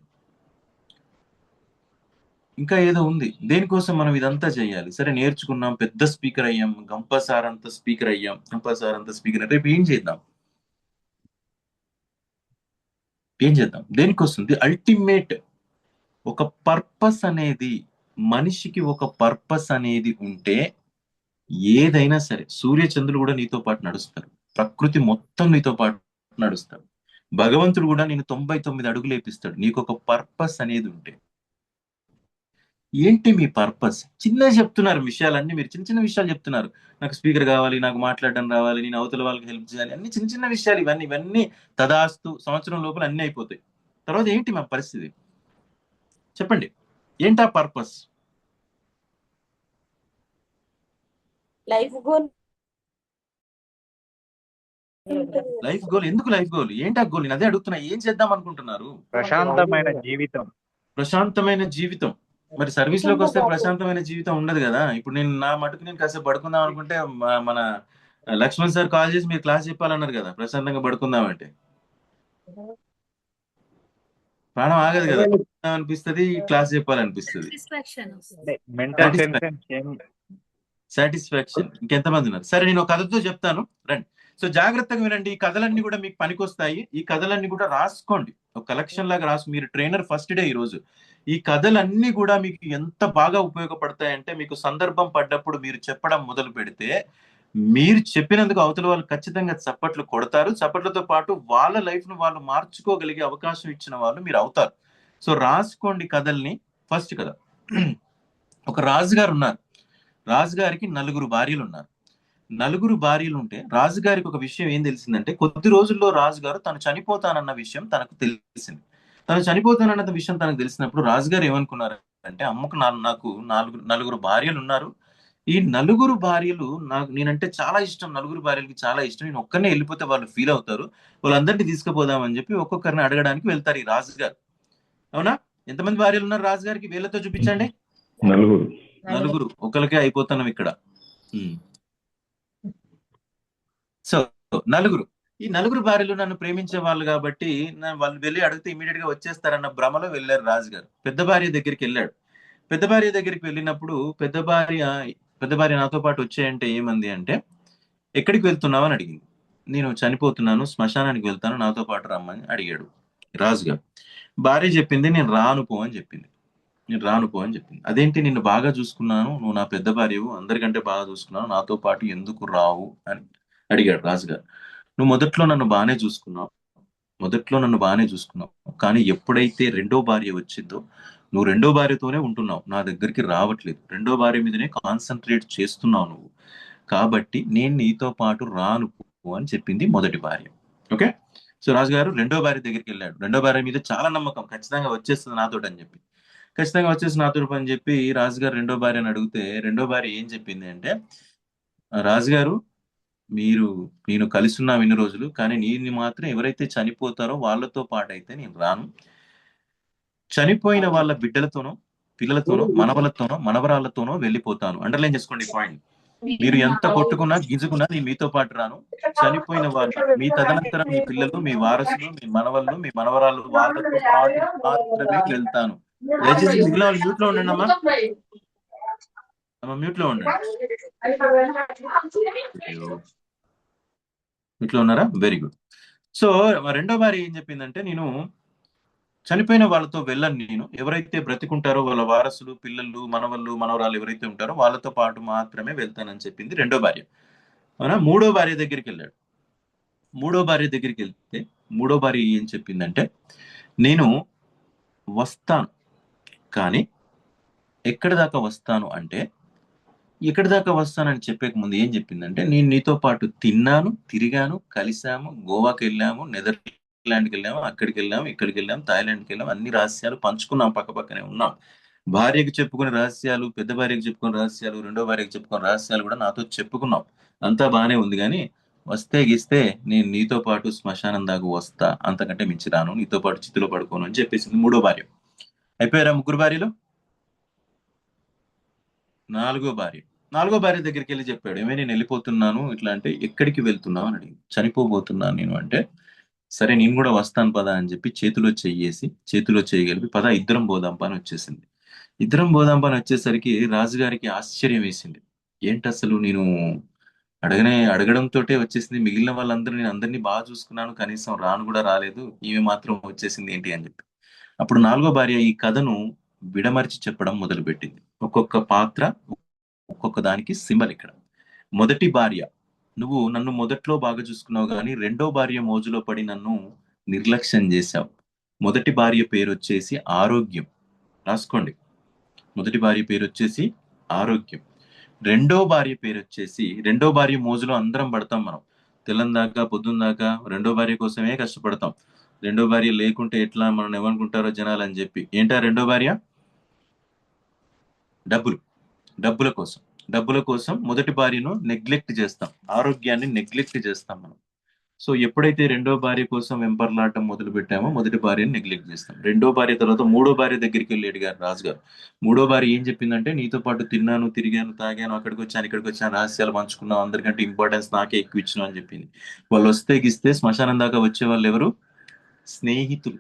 ఇంకా ఏదో ఉంది. దేనికోసం మనం ఇదంతా చేయాలి? సరే నేర్చుకున్నాం, పెద్ద స్పీకర్ అయ్యాం, గంపసార్ అంత స్పీకర్ అయ్యాం, రేపు ఏం చేద్దాం? దేనికోసం? అల్టిమేట్ ఒక పర్పస్ అనేది, మనిషికి ఒక పర్పస్ అనేది ఉంటే ఏదైనా సరే, సూర్య చంద్రులు కూడా నీతో పాటు నడుస్తారు, ప్రకృతి మొత్తం నీతో పాటు నడుస్తారు, భగవంతుడు కూడా నేను 99 అడుగులు వేపిస్తాడు, నీకు ఒక పర్పస్ అనేది ఉంటే. ఏంటి మీ పర్పస్? చిన్న చెప్తున్నారు విషయాలన్నీ, మీరు చిన్న చిన్న విషయాలు చెప్తున్నారు. నాకు స్పీకర్ కావాలి, నాకు మాట్లాడడం రావాలి, నేను అవతల వాళ్ళకి హెల్ప్ చేయాలి, అన్ని చిన్న చిన్న విషయాలు. ఇవన్నీ తదాస్తు సంవత్సరం లోపల అన్నీ అయిపోతాయి. తర్వాత ఏంటి మా పరిస్థితి? చెప్పండి, ఏంటా purpose? Life goal life goal ఎందుకు? లైఫ్ గోల్ ఏంటి? ఆ గోల్ నేను అదే అడుగుతున్నా. ఏం చేద్దాం అనుకుంటున్నారు? ప్రశాంతమైన జీవితం. ప్రశాంతమైన జీవితం. మరి సర్వీస్ లోకి వస్తే ప్రశాంతమైన జీవితం ఉండదు కదా. ఇప్పుడు నేను నా మటుకు నేను కాసేపు పడుకుందాం అనుకుంటే మన లక్ష్మణ్ సార్ కాల్ చేసి మీరు క్లాస్ చెప్పాలన్నారు కదా, ప్రశాంతంగా పడుకుందామంటే ప్రాణం ఆగదు కదా. అనిపిస్తుంది, క్లాస్ చెప్పాలనిపిస్తుంది. Mental tension, satisfaction. ఇంకెంతమంది ఉన్నారు? సరే, నేను ఒక కథతో చెప్తాను, రండి. సో జాగ్రత్తగా వినండి. ఈ కథలన్నీ కూడా మీకు పనికొస్తాయి. ఈ కథలన్నీ కూడా రాసుకోండి, ఒక కలెక్షన్ లాగా రాసు. మీరు ట్రైనర్ ఫస్ట్ డే ఈ రోజు. ఈ కథలన్నీ కూడా మీకు ఎంత బాగా ఉపయోగపడతాయంటే, మీకు సందర్భం పడ్డప్పుడు మీరు చెప్పడం మొదలు పెడితే, మీరు చెప్పినందుకు అవతల వాళ్ళు ఖచ్చితంగా చప్పట్లు కొడతారు. చప్పట్లతో పాటు వాళ్ళ లైఫ్ ను వాళ్ళు మార్చుకోగలిగే అవకాశం ఇచ్చిన వాళ్ళు మీరు అవుతారు. సో రాసుకోండి కథల్ని. ఫస్ట్ కథ. ఒక రాజుగారు ఉన్నారు. రాజుగారికి 4 భార్యలు ఉన్నారు. 4 భార్యలు ఉంటే రాజుగారికి ఒక విషయం ఏం తెలిసిందంటే, కొద్ది రోజుల్లో రాజుగారు తను చనిపోతానన్న విషయం తనకు తెలిసింది. తను చనిపోతానన్న విషయం తనకు తెలిసినప్పుడు రాజుగారు ఏమనుకున్నారు అంటే, అమ్మకు నాకు 4 భార్యలు ఉన్నారు. ఈ 4 భార్యలు నేనంటే చాలా ఇష్టం. 4 భార్యలకి చాలా ఇష్టం. నేను ఒక్కనే వెళ్ళిపోతే వాళ్ళు ఫీల్ అవుతారు. వాళ్ళందరినీ తీసుకుపోదామని చెప్పి ఒక్కొక్కరిని అడగడానికి వెళ్తారు ఈ రాజుగారు. అవునా? ఎంతమంది భార్యలు ఉన్నారు రాజుగారికి? వేలతో చూపించండి. 4. ఒకరికే అయిపోతున్నాం ఇక్కడ. సో 4. ఈ 4 భార్యలు నన్ను ప్రేమించే వాళ్ళు కాబట్టి వాళ్ళు వెళ్ళి అడిగితే ఇమీడియట్ గా వచ్చేస్తారన్న భ్రమలో వెళ్ళారు రాజుగారు. పెద్ద భార్య దగ్గరికి వెళ్ళాడు. పెద్ద భార్య దగ్గరికి వెళ్ళినప్పుడు పెద్ద భార్య నాతో పాటు వచ్చాయంటే ఏమంది అంటే, ఎక్కడికి వెళ్తున్నావు అని అడిగింది. నేను చనిపోతున్నాను, శ్మశానానికి వెళ్తాను, నాతో పాటు రమ్మని అడిగాడు రాజుగారు. భార్య చెప్పింది, నేను రాను పో అని చెప్పింది. అదేంటి, నిన్ను బాగా చూసుకున్నాను, నువ్వు నా పెద్ద భార్యవు, అందరికంటే బాగా చూసుకున్నాను, నాతో పాటు ఎందుకు రావు అని అడిగాడు రాజుగారు. నువ్వు మొదట్లో నన్ను బాగానే చూసుకున్నావు, కానీ ఎప్పుడైతే 2వ భార్య వచ్చిందో నువ్వు 2వ భార్యతోనే ఉంటున్నావు, నా దగ్గరికి రావట్లేదు, 2వ భార్య మీదనే కాన్సన్ట్రేట్ చేస్తున్నావు నువ్వు, కాబట్టి నేను నీతో పాటు రాను అని చెప్పింది మొదటి భార్య. ఓకే. సో రాజుగారు 2వ భార్య దగ్గరికి వెళ్ళాడు. 2వ భార్య మీద చాలా నమ్మకం, ఖచ్చితంగా వచ్చేస్తుంది నాతోటి అని చెప్పి. అని చెప్పి రాజుగారు 2వ భార్యని అడిగితే 2వ భార్య ఏం చెప్పింది అంటే, రాజుగారు నేను కలిసి ఉన్నాం ఇన్ని రోజులు, కానీ నేను మాత్రం ఎవరైతే చనిపోతారో వాళ్ళతో పాటు అయితే నేను రాను. చనిపోయిన వాళ్ళ బిడ్డలతోనో, పిల్లలతోనో, మనవలతోనో, మనవరాళ్లతోనో వెళ్ళిపోతాను. అండర్లైన్ చేసుకోండి పాయింట్. మీరు ఎంత కొట్టుకున్నా గింజుకున్నా నేను మీతో పాటు రాను. చనిపోయిన వాళ్ళు, మీ తదనంతరం మీ పిల్లలు, మీ వారసులు, మీ మనవళ్ళు, మీ మనవరాళ్ళు, వాళ్ళతో పాటు మాత్రమే వెళ్తాను. దయచేసి మిగిలిన వాళ్ళు మ్యూట్ లో ఉండండి అమ్మా. మ్యూట్ లో ఉండండి. మ్యూట్ లో ఉన్నారా? Very good. సో 2వ భార్య ఏం చెప్పిందంటే, నేను చనిపోయిన వాళ్ళతో వెళ్ళను, నేను ఎవరైతే బ్రతికుంటారో వాళ్ళ వారసులు, పిల్లలు, మనవళ్ళు, మనవరాలు ఎవరైతే ఉంటారో వాళ్ళతో పాటు మాత్రమే వెళ్తానని చెప్పింది 2వ భార్య. అవునా? 3వ భార్య దగ్గరికి వెళ్ళాడు. 3వ భార్య దగ్గరికి వెళ్తే 3వ భార్య ఏం చెప్పిందంటే, నేను వస్తాను, కానీ ఎక్కడి దాకా వస్తాను అంటే, ఎక్కడి దాకా వస్తానని చెప్పేక ముందు ఏం చెప్పిందంటే, నేను నీతో పాటు తిన్నాను, తిరిగాను, కలిసాము, గోవాకి వెళ్ళాము, నెదర్లాండ్కి వెళ్ళాము, అక్కడికి వెళ్ళాము, ఇక్కడికి వెళ్ళాము, థాయిలాండ్కి వెళ్ళాము, అన్ని రహస్యాలు పంచుకున్నాం, పక్కపక్కనే ఉన్నాం. భార్యకి చెప్పుకునే రహస్యాలు, పెద్ద భార్యకి చెప్పుకునే రహస్యాలు, 2వ భార్యకి చెప్పుకునే రహస్యాలు కూడా నాతో చెప్పుకున్నాం. అంతా బాగానే ఉంది, కానీ వస్తే గిస్తే నేను నీతో పాటు శ్మశానం దాకా వస్తా, అంతకంటే మించి రాను, నీతో పాటు చితిలో పడుకోను అని చెప్పేసింది 3వ భార్య. అయిపోయారా 3 భార్యలు? 4వ భార్య దగ్గరికి వెళ్ళి చెప్పాడు, ఏమే నేను వెళ్ళిపోతున్నాను, ఇట్లా అంటే ఎక్కడికి వెళ్తున్నావు అని అడిగింది. చనిపోబోతున్నాను నేను అంటే, సరే నేను కూడా వస్తాను పదా అని చెప్పి చేతిలో చేయగలిపి పదా ఇద్దరం పోదాం పని వచ్చేసింది. ఇద్దరం పోదాం పని వచ్చేసరికి రాజుగారికి ఆశ్చర్యం వేసింది. ఏంటి అసలు, నేను అడగడంతో వచ్చేసింది, మిగిలిన వాళ్ళందరూ నేను అందరినీ బాగా చూసుకున్నాను, కనీసం రాను కూడా రాలేదు, ఈమె మాత్రం వచ్చేసింది ఏంటి అని చెప్పి. అప్పుడు 4వ భార్య ఈ కథను విడమర్చి చెప్పడం మొదలుపెట్టింది. ఒక్కొక్క పాత్ర, ఒక్కొక్క దానికి సింబల్. ఇక్కడ మొదటి భార్య, నువ్వు నన్ను మొదట్లో బాగా చూసుకున్నావు, కానీ 2వ భార్య మోజులో పడి నన్ను నిర్లక్ష్యం చేశావు. మొదటి భార్య పేరు వచ్చేసి ఆరోగ్యం, రాసుకోండి. మొదటి భార్య పేరు వచ్చేసి ఆరోగ్యం. 2వ భార్య పేరు వచ్చేసి, 2వ భార్య మోజులో అందరం పడతాం మనం, తెల్లందాకా పొద్దుందాకా 2వ భార్య కోసమే కష్టపడతాం. 2వ భార్య లేకుంటే ఎట్లా, మనం ఏమనుకుంటారో జనాలు అని చెప్పి. ఏంటా 2వ భార్య? డబ్బుల కోసం మొదటి భార్యను నెగ్లెక్ట్ చేస్తాం, ఆరోగ్యాన్ని నెగ్లెక్ట్ చేస్తాం మనం. సో ఎప్పుడైతే రెండో భార్య కోసం వెంపర్లాటం మొదలు పెట్టామో మొదటి భార్యని నెగ్లెక్ట్ చేస్తాం. రెండో భార్య తర్వాత మూడో భార్య దగ్గరికి వెళ్ళి అడిగారు రాజుగారు. మూడో భార్య ఏం చెప్పిందంటే, నీతో పాటు తిన్నాను, తిరిగాను, తాగాను, అక్కడికి వచ్చాను, ఇక్కడికి వచ్చాను, రహస్యాలు పంచుకున్నాం, అందరికంటే ఇంపార్టెన్స్ నాకే ఎక్కువ ఇచ్చినావు అని చెప్పింది. వాళ్ళు వస్తే గిస్తే శ్మశానం దాకా వచ్చే వాళ్ళు ఎవరు? స్నేహితులు.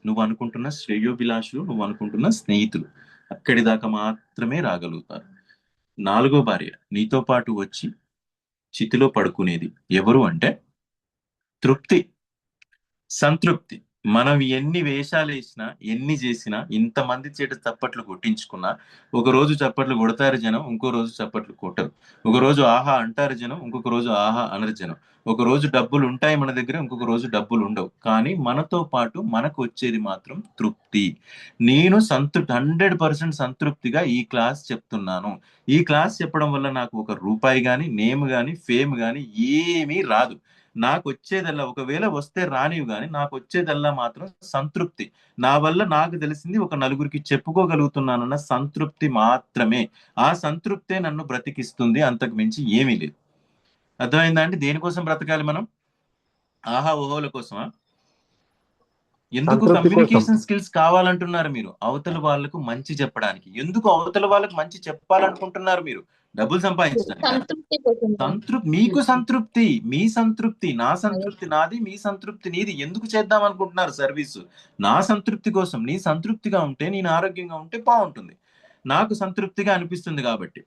నువ్వు అనుకుంటున్న శ్రేయోభిలాషులు, నువ్వు అనుకుంటున్న స్నేహితులు అక్కడి దాకా మాత్రమే రాగలుగుతారు. నాలుగో భార్య నీతో పాటు వచ్చి చితిలో పడుకునేది ఎవరు అంటే తృప్తి, సంతృప్తి. మనం ఎన్ని వేషాలు వేసినా, ఎన్ని చేసినా, ఇంతమంది చేత చప్పట్లు కొట్టించుకున్నా, ఒక రోజు చప్పట్లు కొడతారు జనం, ఇంకో రోజు చప్పట్లు కొట్టరు. ఒక రోజు ఆహా అంటారు జనం, ఇంకొక రోజు ఆహా అనరు జనం. ఒక రోజు డబ్బులు ఉంటాయి మన దగ్గర, ఇంకొక రోజు డబ్బులు ఉండవు. కానీ మనతో పాటు మనకు వచ్చేది మాత్రం తృప్తి. నేను 100% సంతృప్తిగా ఈ క్లాస్ చెప్తున్నాను. ఈ క్లాస్ చెప్పడం వల్ల నాకు ఒక రూపాయి కానీ, నేమ్ కానీ, ఫేమ్ కానీ ఏమీ రాదు. నాకు వచ్చేదల్లా, ఒకవేళ వస్తే రానివి కానీ, నాకు వచ్చేదల్లా మాత్రం సంతృప్తి. నా వల్ల నాకు తెలిసింది ఒక నలుగురికి చెప్పుకోగలుగుతున్నానన్న సంతృప్తి మాత్రమే. ఆ సంతృప్తే నన్ను బ్రతికిస్తుంది, అంతకు మించి ఏమీ లేదు. అర్థమైందా అండి? దేనికోసం బ్రతకాలి మనం? ఆహా ఓహోల కోసమా? ఎందుకు సంతృప్తి కోసం. కమ్యూనికేషన్ స్కిల్స్ కావాలంటున్నారు మీరు? అవతల వాళ్ళకు మంచి చెప్పడానికి. ఎందుకు అవతల వాళ్ళకు మంచి చెప్పాలనుకుంటున్నారు మీరు? డబ్బులు సంపాదించడానికి. సంతృప్తి కోసం సంతృప్తి, మీకు సంతృప్తి, మీ సంతృప్తి, నా సంతృప్తి నాది, మీ సంతృప్తి నీది. ఎందుకు చేద్దాం అనుకుంటున్నారు సర్వీసు? నా సంతృప్తి కోసం. నీ సంతృప్తిగా ఉంటే, నేను ఆరోగ్యంగా ఉంటే బాగుంటుంది, నాకు సంతృప్తిగా అనిపిస్తుంది కాబట్టి.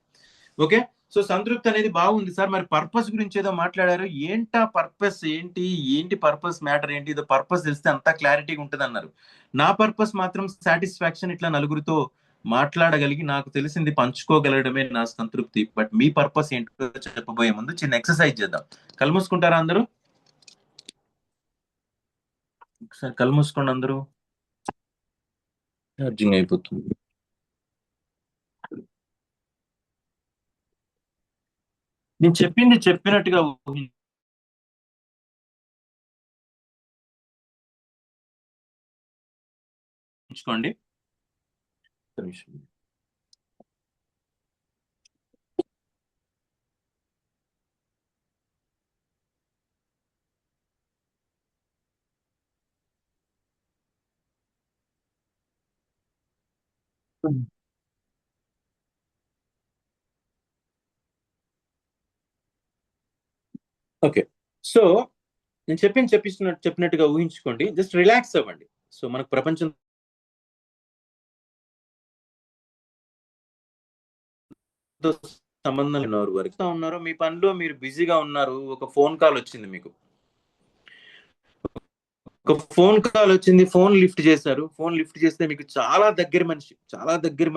ఓకే, సో సంతృప్తి అనేది బాగుంది సార్. మరి పర్పస్ గురించి ఏదో మాట్లాడారు. ఏంటా పర్పస్? ఏంటి పర్పస్ మ్యాటర్ ఏంటి? ఏదో పర్పస్ తెలిస్తే అంతా క్లారిటీగా ఉంటుంది అన్నారు. నా పర్పస్ మాత్రం సాటిస్ఫాక్షన్. ఇట్లా నలుగురితో మాట్లాడగలిగి నాకు తెలిసింది పంచుకోగలగడమే నా సంతృప్తి. బట్ మీ పర్పస్ ఏంటో చెప్పబోయే ముందు చిన్న ఎక్సర్సైజ్ చేద్దాం. కళ్ళు మూసుకుంటారా అందరూ? ఒకసారి కళ్ళు మూసుకోండి అందరూ. ఛార్జింగ్ అయిపోతుంది. నేను చెప్పింది చెప్పినట్టుగా ఊహించుకోండి. ఓకే, సో నేను చెప్పినట్టుగా ఊహించుకోండి. జస్ట్ రిలాక్స్ అవ్వండి. సో మనకు ప్రపంచం సంబంధం ఉన్నారు, వరకు ఉన్నారో మీ పనిలో మీరు బిజీగా ఉన్నారు. ఒక ఫోన్ కాల్ వచ్చింది మీకు. ఫోన్ లిఫ్ట్ చేశారు. ఫోన్ లిఫ్ట్ చేస్తే మీకు చాలా దగ్గర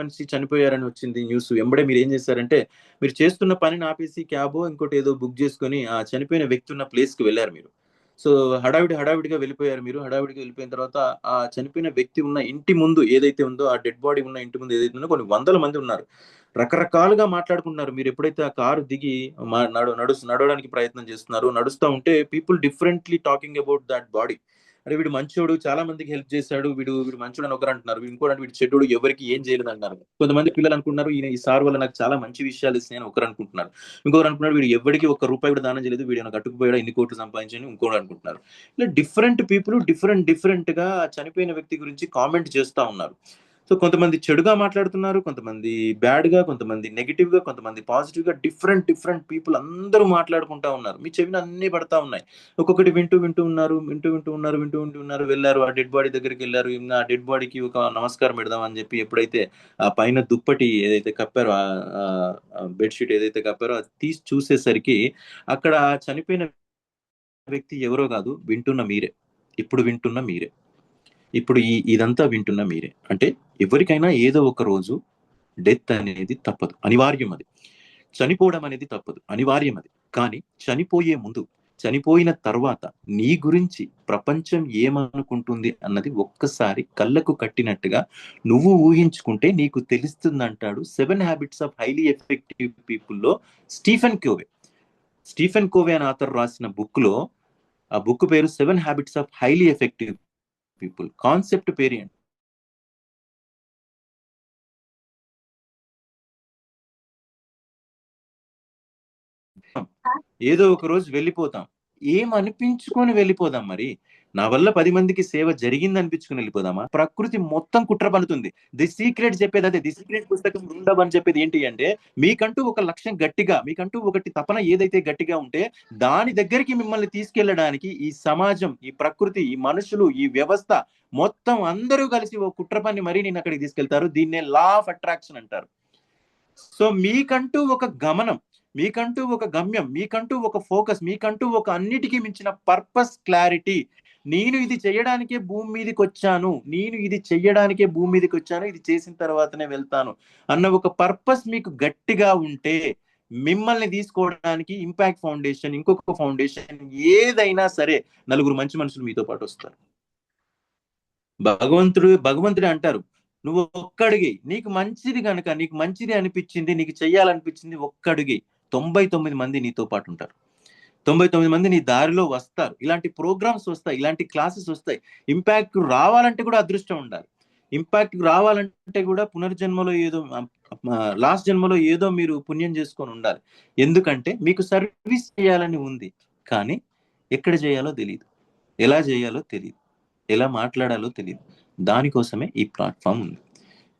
మనిషి చనిపోయారని వచ్చింది న్యూస్. వెంబడే మీరు ఏం చేశారంటే, మీరు చేస్తున్న పనిని ఆపేసి క్యాబో ఇంకోటి ఏదో బుక్ చేసుకొని ఆ చనిపోయిన వ్యక్తి ఉన్న ప్లేస్ కి వెళ్ళారు మీరు. సో హడావిడిగా వెళ్ళిపోయారు మీరు. హడావిడిగా వెళ్ళిపోయిన తర్వాత ఆ చనిపోయిన వ్యక్తి ఉన్న ఇంటి ముందు ఏదైతే ఉందో, ఆ డెడ్ బాడీ ఉన్న ఇంటి ముందు ఏదైతే ఉందో, కొన్ని వందల మంది ఉన్నారు. రకరకాలుగా మాట్లాడుకుంటున్నారు. మీరు ఎప్పుడైతే ఆ కారు దిగి నడవడానికి ప్రయత్నం చేస్తున్నారు, నడుస్తూ ఉంటే people differently talking about that body. అరే వీడు మంచోడు, చాలా మందికి హెల్ప్ చేశాడు, వీడు మంచోడు అని ఒకరు అంటున్నారు. ఇంకోటి వీడు చెడ్డోడు, ఎవరికి ఏం చేయలేదు అంటున్నారు. కొంతమంది పిల్లలు అనుకుంటున్నారు, ఈ సార్ వల్ల నాకు చాలా మంచి విషయాలు ఇస్తాయి అని ఒకరు అనుకుంటున్నారు. ఇంకొకరు అనుకున్నారు, వీడు ఎవరికి ఒక్క రూపాయి కూడా దానం చేయలేదు, వీడు నాకు అట్టుకుపోయాడు, ఇన్ని కోట్లు సంపాదించని ఇంకోటి అనుకుంటున్నారు. ఇలా డిఫరెంట్ పీపుల్ డిఫరెంట్ గా చనిపోయిన వ్యక్తి గురించి కామెంట్ చేస్తూ ఉన్నారు. సో కొంతమంది చెడుగా మాట్లాడుతున్నారు, కొంతమంది బ్యాడ్ గా, కొంతమంది నెగిటివ్ గా, కొంతమంది పాజిటివ్ గా, డిఫరెంట్ పీపుల్ అందరూ మాట్లాడుకుంటా ఉన్నారు. మీ చెవిని అన్ని పడతా ఉన్నాయి. ఒక్కొక్కటి వింటూ ఉన్నారు. వెళ్ళారు, ఆ డెడ్ బాడీ దగ్గరికి వెళ్ళారు. ఆ డెడ్ బాడీకి ఒక నమస్కారం పెడదాం అని చెప్పి ఎప్పుడైతే ఆ పైన దుప్పటి ఏదైతే కప్పారో, ఆ బెడ్షీట్ ఏదైతే కప్పారో అది తీసి చూసేసరికి అక్కడ చనిపోయిన వ్యక్తి ఎవరో కాదు, ఇప్పుడు వింటున్న మీరే. ఇప్పుడు ఇదంతా వింటున్న మీరే. అంటే ఎవరికైనా ఏదో ఒక రోజు డెత్ అనేది తప్పదు, అనివార్యం. అది చనిపోవడం అనేది తప్పదు, అనివార్యం. అది కానీ చనిపోయే ముందు, చనిపోయిన తర్వాత నీ గురించి ప్రపంచం ఏమనుకుంటుంది అన్నది ఒక్కసారి కళ్ళకు కట్టినట్టుగా నువ్వు ఊహించుకుంటే నీకు తెలుస్తుంది అంటాడు 7 habits of highly effective people లో స్టీఫెన్ కోవే అనే ఆథర్ రాసిన బుక్ లో, ఆ బుక్ పేరు 7 habits of highly effective people. Concept పేరు ఏంటి? ఏదో ఒక రోజు వెళ్ళిపోతాం. ఏమనిపించుకొని వెళ్ళిపోదాం? మరి నా వల్ల 10 మందికి సేవ జరిగింది అనిపించుకుని వెళ్ళిపోదామా? ప్రకృతి మొత్తం కుట్ర పన్నుతుంది. ది సీక్రెట్ చెప్పేది అదే. ది సీక్రెట్ పుస్తకం ఉండవు అని చెప్పేది ఏంటి అంటే, మీకంటూ ఒక లక్ష్యం గట్టిగా, మీకంటూ ఒకటి తపన ఏదైతే గట్టిగా ఉంటే దాని దగ్గరికి మిమ్మల్ని తీసుకెళ్ళడానికి ఈ సమాజం, ఈ ప్రకృతి, ఈ మనుషులు, ఈ వ్యవస్థ మొత్తం అందరూ కలిసి ఓ కుట్ర పన్ని మరీ నేను అక్కడికి తీసుకెళ్తారు. దీన్నే లా ఆఫ్ అట్రాక్షన్ అంటారు. సో మీకంటూ ఒక గమనం, మీకంటూ ఒక గమ్యం, మీకంటూ ఒక ఫోకస్, మీకంటూ ఒక అన్నిటికీ మించిన పర్పస్, క్లారిటీ. నేను ఇది చేయడానికే భూమి మీదకి వచ్చాను, నేను ఇది చెయ్యడానికే భూమి మీదకి వచ్చాను, ఇది చేసిన తర్వాతనే వెళ్తాను అన్న ఒక పర్పస్ మీకు గట్టిగా ఉంటే మిమ్మల్ని తీసుకోవడానికి ఇంపాక్ట్ ఫౌండేషన్, ఇంకొక ఫౌండేషన్, ఏదైనా సరే నలుగురు మంచి మనుషులు మీతో పాటు వస్తారు. భగవంతుడే అంటారు, నువ్వు ఒక్కడిగి, నీకు మంచిది కనుక, నీకు మంచిది అనిపించింది, నీకు చెయ్యాలనిపించింది ఒక్కడిగి, 99 మంది నీతో పాటు ఉంటారు. 99 మంది నీ దారిలో వస్తారు. ఇలాంటి ప్రోగ్రామ్స్ వస్తాయి, ఇలాంటి క్లాసెస్ వస్తాయి. ఇంపాక్ట్ రావాలంటే కూడా అదృష్టం ఉండాలి. ఇంపాక్ట్ రావాలంటే కూడా పునర్జన్మలో ఏదో, లాస్ట్ జన్మలో ఏదో మీరు పుణ్యం చేసుకొని ఉండాలి. ఎందుకంటే మీకు సర్వీస్ చేయాలని ఉంది, కానీ ఎక్కడ చేయాలో తెలియదు, ఎలా చేయాలో తెలియదు, ఎలా మాట్లాడాలో తెలియదు. దానికోసమే ఈ ప్లాట్ఫామ్ ఉంది.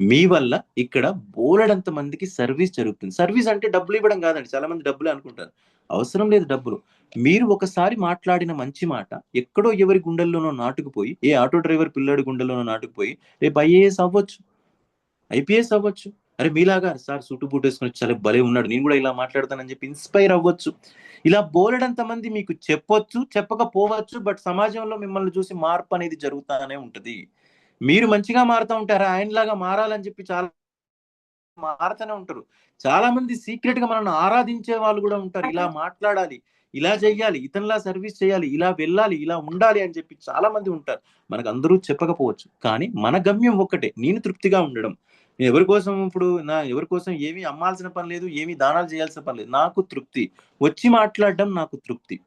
మీ వల్ల ఇక్కడ బోలెడంత మందికి సర్వీస్ జరుగుతుంది. సర్వీస్ అంటే డబ్బులు ఇవ్వడం కాదండి. చాలా మంది డబ్బులు అనుకుంటారు, అవసరం లేదు డబ్బులు. మీరు ఒకసారి మాట్లాడిన మంచి మాట ఎక్కడో ఎవరి గుండెల్లోనో నాటుకుపోయి, ఏ ఆటో డ్రైవర్ పిల్లాడి గుండెల్లోనో నాటుకుపోయి రేపు ఐఏఎస్ అవ్వచ్చు, ఐపీఎస్ అవ్వచ్చు. అరే మీలాగా సార్ సూటు బూట్ వేసుకుని చాలా భలే ఉన్నాడు, నేను కూడా ఇలా మాట్లాడతానని చెప్పి ఇన్స్పైర్ అవ్వచ్చు. ఇలా బోలెడంత మంది మీకు చెప్పొచ్చు, చెప్పకపోవచ్చు. బట్ సమాజంలో మిమ్మల్ని చూసి మార్పు అనేది జరుగుతానే ఉంటది. మీరు మంచిగా మారుతూ ఉంటారా, ఆయనలాగా మారాలని చెప్పి చాలా మారుతూనే ఉంటారు. చాలా మంది సీక్రెట్ గా మనల్ని ఆరాధించే వాళ్ళు కూడా ఉంటారు. ఇలా మాట్లాడాలి, ఇలా చెయ్యాలి, ఇతనిలా సర్వీస్ చేయాలి, ఇలా వెళ్ళాలి, ఇలా ఉండాలి అని చెప్పి చాలా మంది ఉంటారు. మనకు అందరూ చెప్పకపోవచ్చు, కానీ మన గమ్యం ఒక్కటే, నేను తృప్తిగా ఉండడం. నేను ఎవరి కోసం ఇప్పుడు ఎవరి కోసం ఏమీ అమ్మాల్సిన పని లేదు, ఏమీ దానాలు చేయాల్సిన పని లేదు. నాకు తృప్తి, వచ్చి మాట్లాడడం నాకు తృప్తి,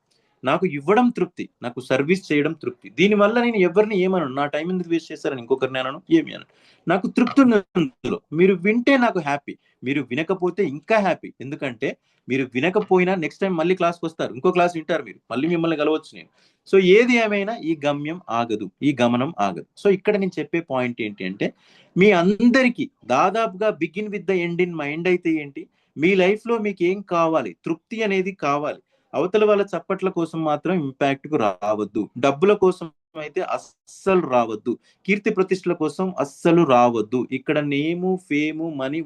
నాకు ఇవ్వడం తృప్తి, నాకు సర్వీస్ చేయడం తృప్తి. దీనివల్ల నేను ఎవరిని ఏమను, నా టైం ఎందుకు వేస్ట్ చేస్తారని ఇంకొకరిని అనను, ఏమి అనను. నాకు తృప్తి ఉన్నందులో. మీరు వింటే నాకు హ్యాపీ, మీరు వినకపోతే ఇంకా హ్యాపీ. ఎందుకంటే మీరు వినకపోయినా నెక్స్ట్ టైం మళ్ళీ క్లాస్కి వస్తారు, ఇంకో క్లాస్ వింటారు, మీరు మళ్ళీ మిమ్మల్ని కలవచ్చు నేను. సో ఏది ఏమైనా ఈ గమ్యం ఆగదు, ఈ గమనం ఆగదు. సో ఇక్కడ నేను చెప్పే పాయింట్ ఏంటి అంటే, మీ అందరికీ దాదాపుగా begin with the end in mind అయితే ఏంటి, మీ లైఫ్ లో మీకు ఏం కావాలి, తృప్తి అనేది కావాలి. అవతల వాళ్ళ చప్పట్ల కోసం మాత్రం ఇంపాక్ట్ కు రావద్దు, డబ్బుల కోసం అయితే అస్సలు రావద్దు, కీర్తి ప్రతిష్టల కోసం అస్సలు రావద్దు. ఇక్కడ నేము, ఫేము, మనీ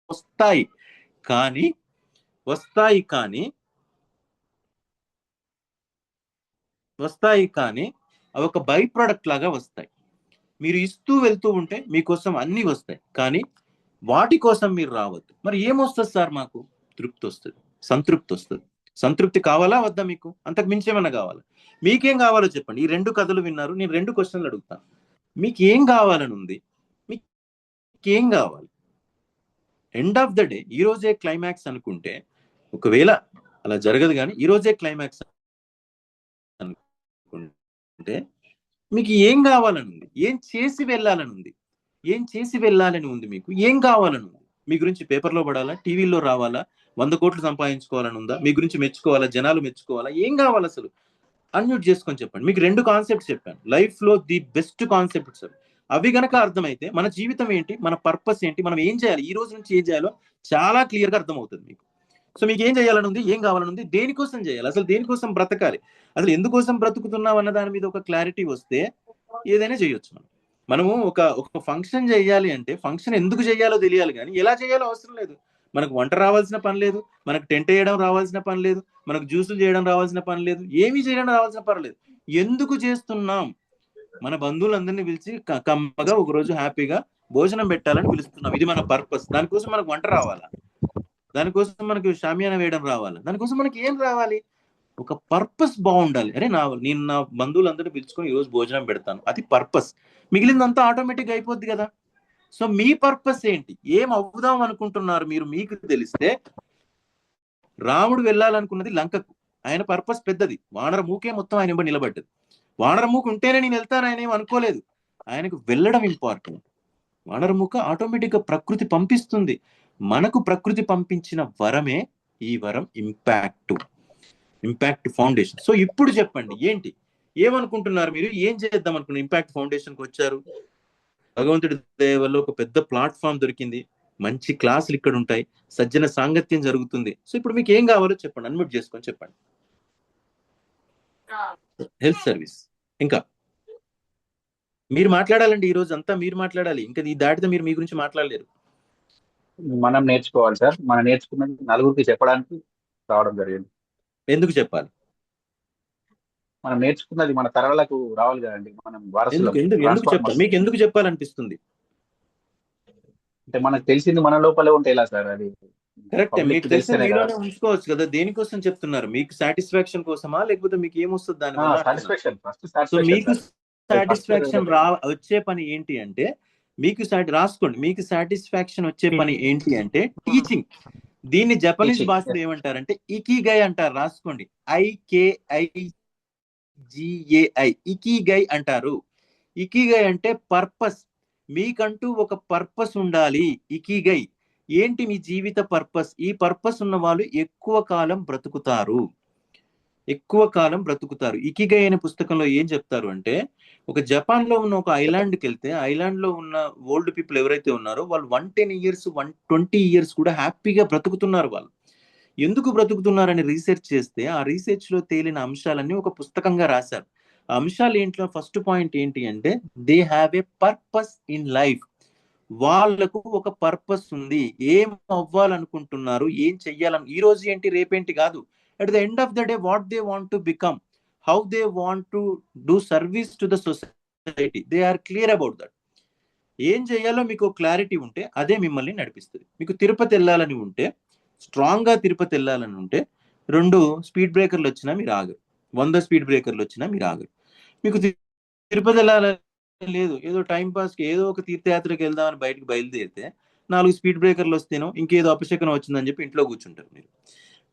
వస్తాయి కానీ అవి ఒక బై ప్రోడక్ట్ లాగా వస్తాయి. మీరు ఇస్తూ వెళ్తూ ఉంటే మీకోసం అన్ని వస్తాయి, కానీ వాటి కోసం మీరు రావద్దు. మరి ఏమొస్తుంది సార్? మాకు తృప్తి వస్తుంది, సంతృప్తి వస్తుంది. సంతృప్తి కావాలా వద్దా? మీకు అంతకు మించి ఏమన్నా కావాలా? మీకేం కావాలో చెప్పండి. ఈ 2 కథలు విన్నారు, నేను 2 క్వశ్చన్లు అడుగుతాను. మీకు ఏం కావాలని ఉంది? మీకేం కావాలి? ఎండ్ ఆఫ్ ద డే ఈ రోజే క్లైమాక్స్ అనుకుంటే, ఒకవేళ అలా జరగదు, కానీ ఈ రోజే క్లైమాక్స్ అనుకుంటే మీకు ఏం కావాలని ఉంది? ఏం చేసి వెళ్ళాలని ఉంది? ఏం చేసి వెళ్ళాలని ఉంది? మీకు ఏం కావాలని ఉంది? మీ గురించి పేపర్లో పడాలా, టీవీలో రావాలా, 100 కోట్లు సంపాదించుకోవాలని ఉందా? మీ గురించి మెచ్చుకోవాలా, జనాలు మెచ్చుకోవాలా? ఏం కావాలి అసలు? అన్మ్యూట్ చేసుకొని చెప్పండి. మీకు 2 కాన్సెప్ట్స్ చెప్పాను, లైఫ్ లో ది బెస్ట్ కాన్సెప్ట్స్. అవి గనక అర్థమైతే మన జీవితం ఏంటి, మన పర్పస్ ఏంటి, మనం ఏం చేయాలి, ఈ రోజు నుంచి ఏం చేయాలో చాలా క్లియర్ గా అర్థమవుతుంది మీకు. సో మీకు ఏం చేయాలని ఉంది, ఏం కావాలని ఉంది, దేనికోసం చేయాలి, అసలు దేనికోసం బ్రతకాలి, అసలు ఎందుకోసం బ్రతుకుతున్నాం అన్న దాని మీద ఒక క్లారిటీ వస్తే ఏదైనా చేయొచ్చు. మనము ఒక ఫంక్షన్ చేయాలి అంటే ఫంక్షన్ ఎందుకు చేయాలో తెలియాలి, కానీ ఎలా చేయాలో అవసరం లేదు. మనకు వంట రావాల్సిన పని లేదు, మనకు టెంట్ వేయడం రావాల్సిన పని లేదు, మనకు జ్యూసులు చేయడం రావాల్సిన పని లేదు, ఏమీ చేయడం రావాల్సిన పని లేదు. ఎందుకు చేస్తున్నాం? మన బంధువులందరినీ పిలిచి కమ్మగా ఒకరోజు హ్యాపీగా భోజనం పెట్టాలని పిలుస్తున్నాం, ఇది మన పర్పస్. దానికోసం మనకు వంట రావాలా, దానికోసం మనకు షామియానా వేయడం రావాలా, దానికోసం మనకి ఏం రావాలి? ఒక పర్పస్ బాగుండాలి. అరే నేను నా బంధువులందరినీ పిలుచుకొని ఈరోజు భోజనం పెడతాను, అది పర్పస్. మిగిలిందంతా ఆటోమేటిక్ అయిపోద్ది కదా. సో మీ పర్పస్ ఏంటి, ఏం అవుదాం అనుకుంటున్నారు మీరు? మీకు తెలిస్తే రాముడు వెళ్ళాలనుకున్నది లంకకు, ఆయన పర్పస్ పెద్దది. వానర మూకే మొత్తం ఆయన ఇవ్వ నిలబడ్డది. వానర మూక ఉంటేనే నేను వెళ్తాను ఆయన ఏం అనుకోలేదు, ఆయనకు వెళ్ళడం ఇంపార్టెంట్. వానర మూక ఆటోమేటిక్ గా ప్రకృతి పంపిస్తుంది. మనకు ప్రకృతి పంపించిన వరమే ఈ వరం, ఇంపాక్ట్. Impact foundation. సో ఇప్పుడు చెప్పండి ఏంటి, ఏమనుకుంటున్నారు మీరు, ఏం చేద్దాం అనుకున్నారు? ఇంపాక్ట్ ఫౌండేషన్కి వచ్చారు, భగవంతుడి దయ వల్ల ఒక పెద్ద ప్లాట్ఫామ్ దొరికింది, మంచి క్లాసులు ఇక్కడ ఉంటాయి, సజ్జన సాంగత్యం జరుగుతుంది. సో ఇప్పుడు మీకు ఏం కావాలో చెప్పండి, అన్మ్యూట్ చేసుకొని చెప్పండి. హెల్త్ సర్వీస్, ఇంకా మీరు మాట్లాడాలండి, ఈ రోజు అంతా మీరు మాట్లాడాలి, ఇంకా ఈ దాటితే మీరు మీ గురించి మాట్లాడలేరు. మనం నేర్చుకోవాలి సార్, మనం నేర్చుకున్నది నలుగురికి చెప్పడానికి రావడం జరిగింది. ఎందుకు చెప్పాలి? మనం నేర్చుకున్నది మన తరాలకు రావాలి కదండి, మనం వారసులం. ఎందుకు చెప్పాలి, మీకు ఎందుకు చెప్పాలనిపిస్తుంది? అంటే మనకు తెలిసింది మన లోపలే ఉంటే ఎలా సార్? అది కరెక్ట్, మీకు తెలిసిన మీలోనే ఉంచుకోవచ్చు కదా. దేనికోసం చెప్తున్నారు? మీకు సాటిస్ఫాక్షన్ కోసమా, లేకపోతే మీకు ఏమొస్తుంది దానివల్ల? సాటిస్ఫాక్షన్. సో మీకు సాటిస్ఫాక్షన్ వచ్చే పని ఏంటి అంటే, మీకు రాసుకోండి, మీకు సాటిస్ఫాక్షన్ వచ్చే పని ఏంటి అంటే టీచింగ్. దీన్ని జపనీస్ భాషలో ఏమంటారంటే ఇకిగై అంటారు, రాసుకోండి, IKIGAI, ఇకిగై అంటారు. ఇకిగై అంటే పర్పస్, మీకంటూ ఒక పర్పస్ ఉండాలి. ఇకిగై ఏంటి? మీ జీవిత పర్పస్. ఈ పర్పస్ ఉన్న వాళ్ళు ఎక్కువ కాలం బ్రతుకుతారు, ఎక్కువ కాలం బ్రతుకుతారు. ఇకిగై అనే పుస్తకంలో ఏం చెప్తారు అంటే, ఒక జపాన్ లో ఉన్న ఒక ఐలాండ్కి వెళ్తే, ఐలాండ్ లో ఉన్న ఓల్డ్ పీపుల్ ఎవరైతే ఉన్నారో వాళ్ళు 110 years 120 years కూడా హ్యాపీగా బ్రతుకుతున్నారు. వాళ్ళు ఎందుకు బ్రతుకుతున్నారని రీసెర్చ్ చేస్తే, ఆ రీసెర్చ్ లో తేలిన అంశాలన్నీ ఒక పుస్తకంగా రాశారు. ఆ అంశాలు ఏంటో ఫస్ట్ పాయింట్ ఏంటి అంటే, they have a purpose in life. వాళ్ళకు ఒక పర్పస్ ఉంది, ఏం అవ్వాలనుకుంటున్నారు, ఏం చెయ్యాలని, ఈ రోజు ఏంటి రేపేంటి కాదు. At the end of the day, what they want to become, how they want to do service to the society, they are clear about that. ఏం చేయాలో మీకు క్లారిటీ ఉంటే అదే మిమ్మల్ని నడిపిస్తుంది. మీకు తిరుపతి వెళ్ళాలని ఉంటే, స్ట్రాంగ్ గా తిరుపతి వెళ్ళాలని ఉంటే, 2 స్పీడ్ బ్రేకర్లు వచ్చినా మీరు ఆగరు, 100 స్పీడ్ బ్రేకర్లు వచ్చినా మీరు ఆగరు. మీకు తిరుపతి వెళ్ళాలని లేదు, ఏదో టైం పాస్ కి ఏదో ఒక తీర్థయాత్రకి వెళ్దామని బయటకు బయలుదేరితే 4 స్పీడ్ బ్రేకర్లు వస్తేనో ఇంకేదో అపశకనం వచ్చిందని చెప్పి ఇంట్లో కూర్చుంటారు. మీరు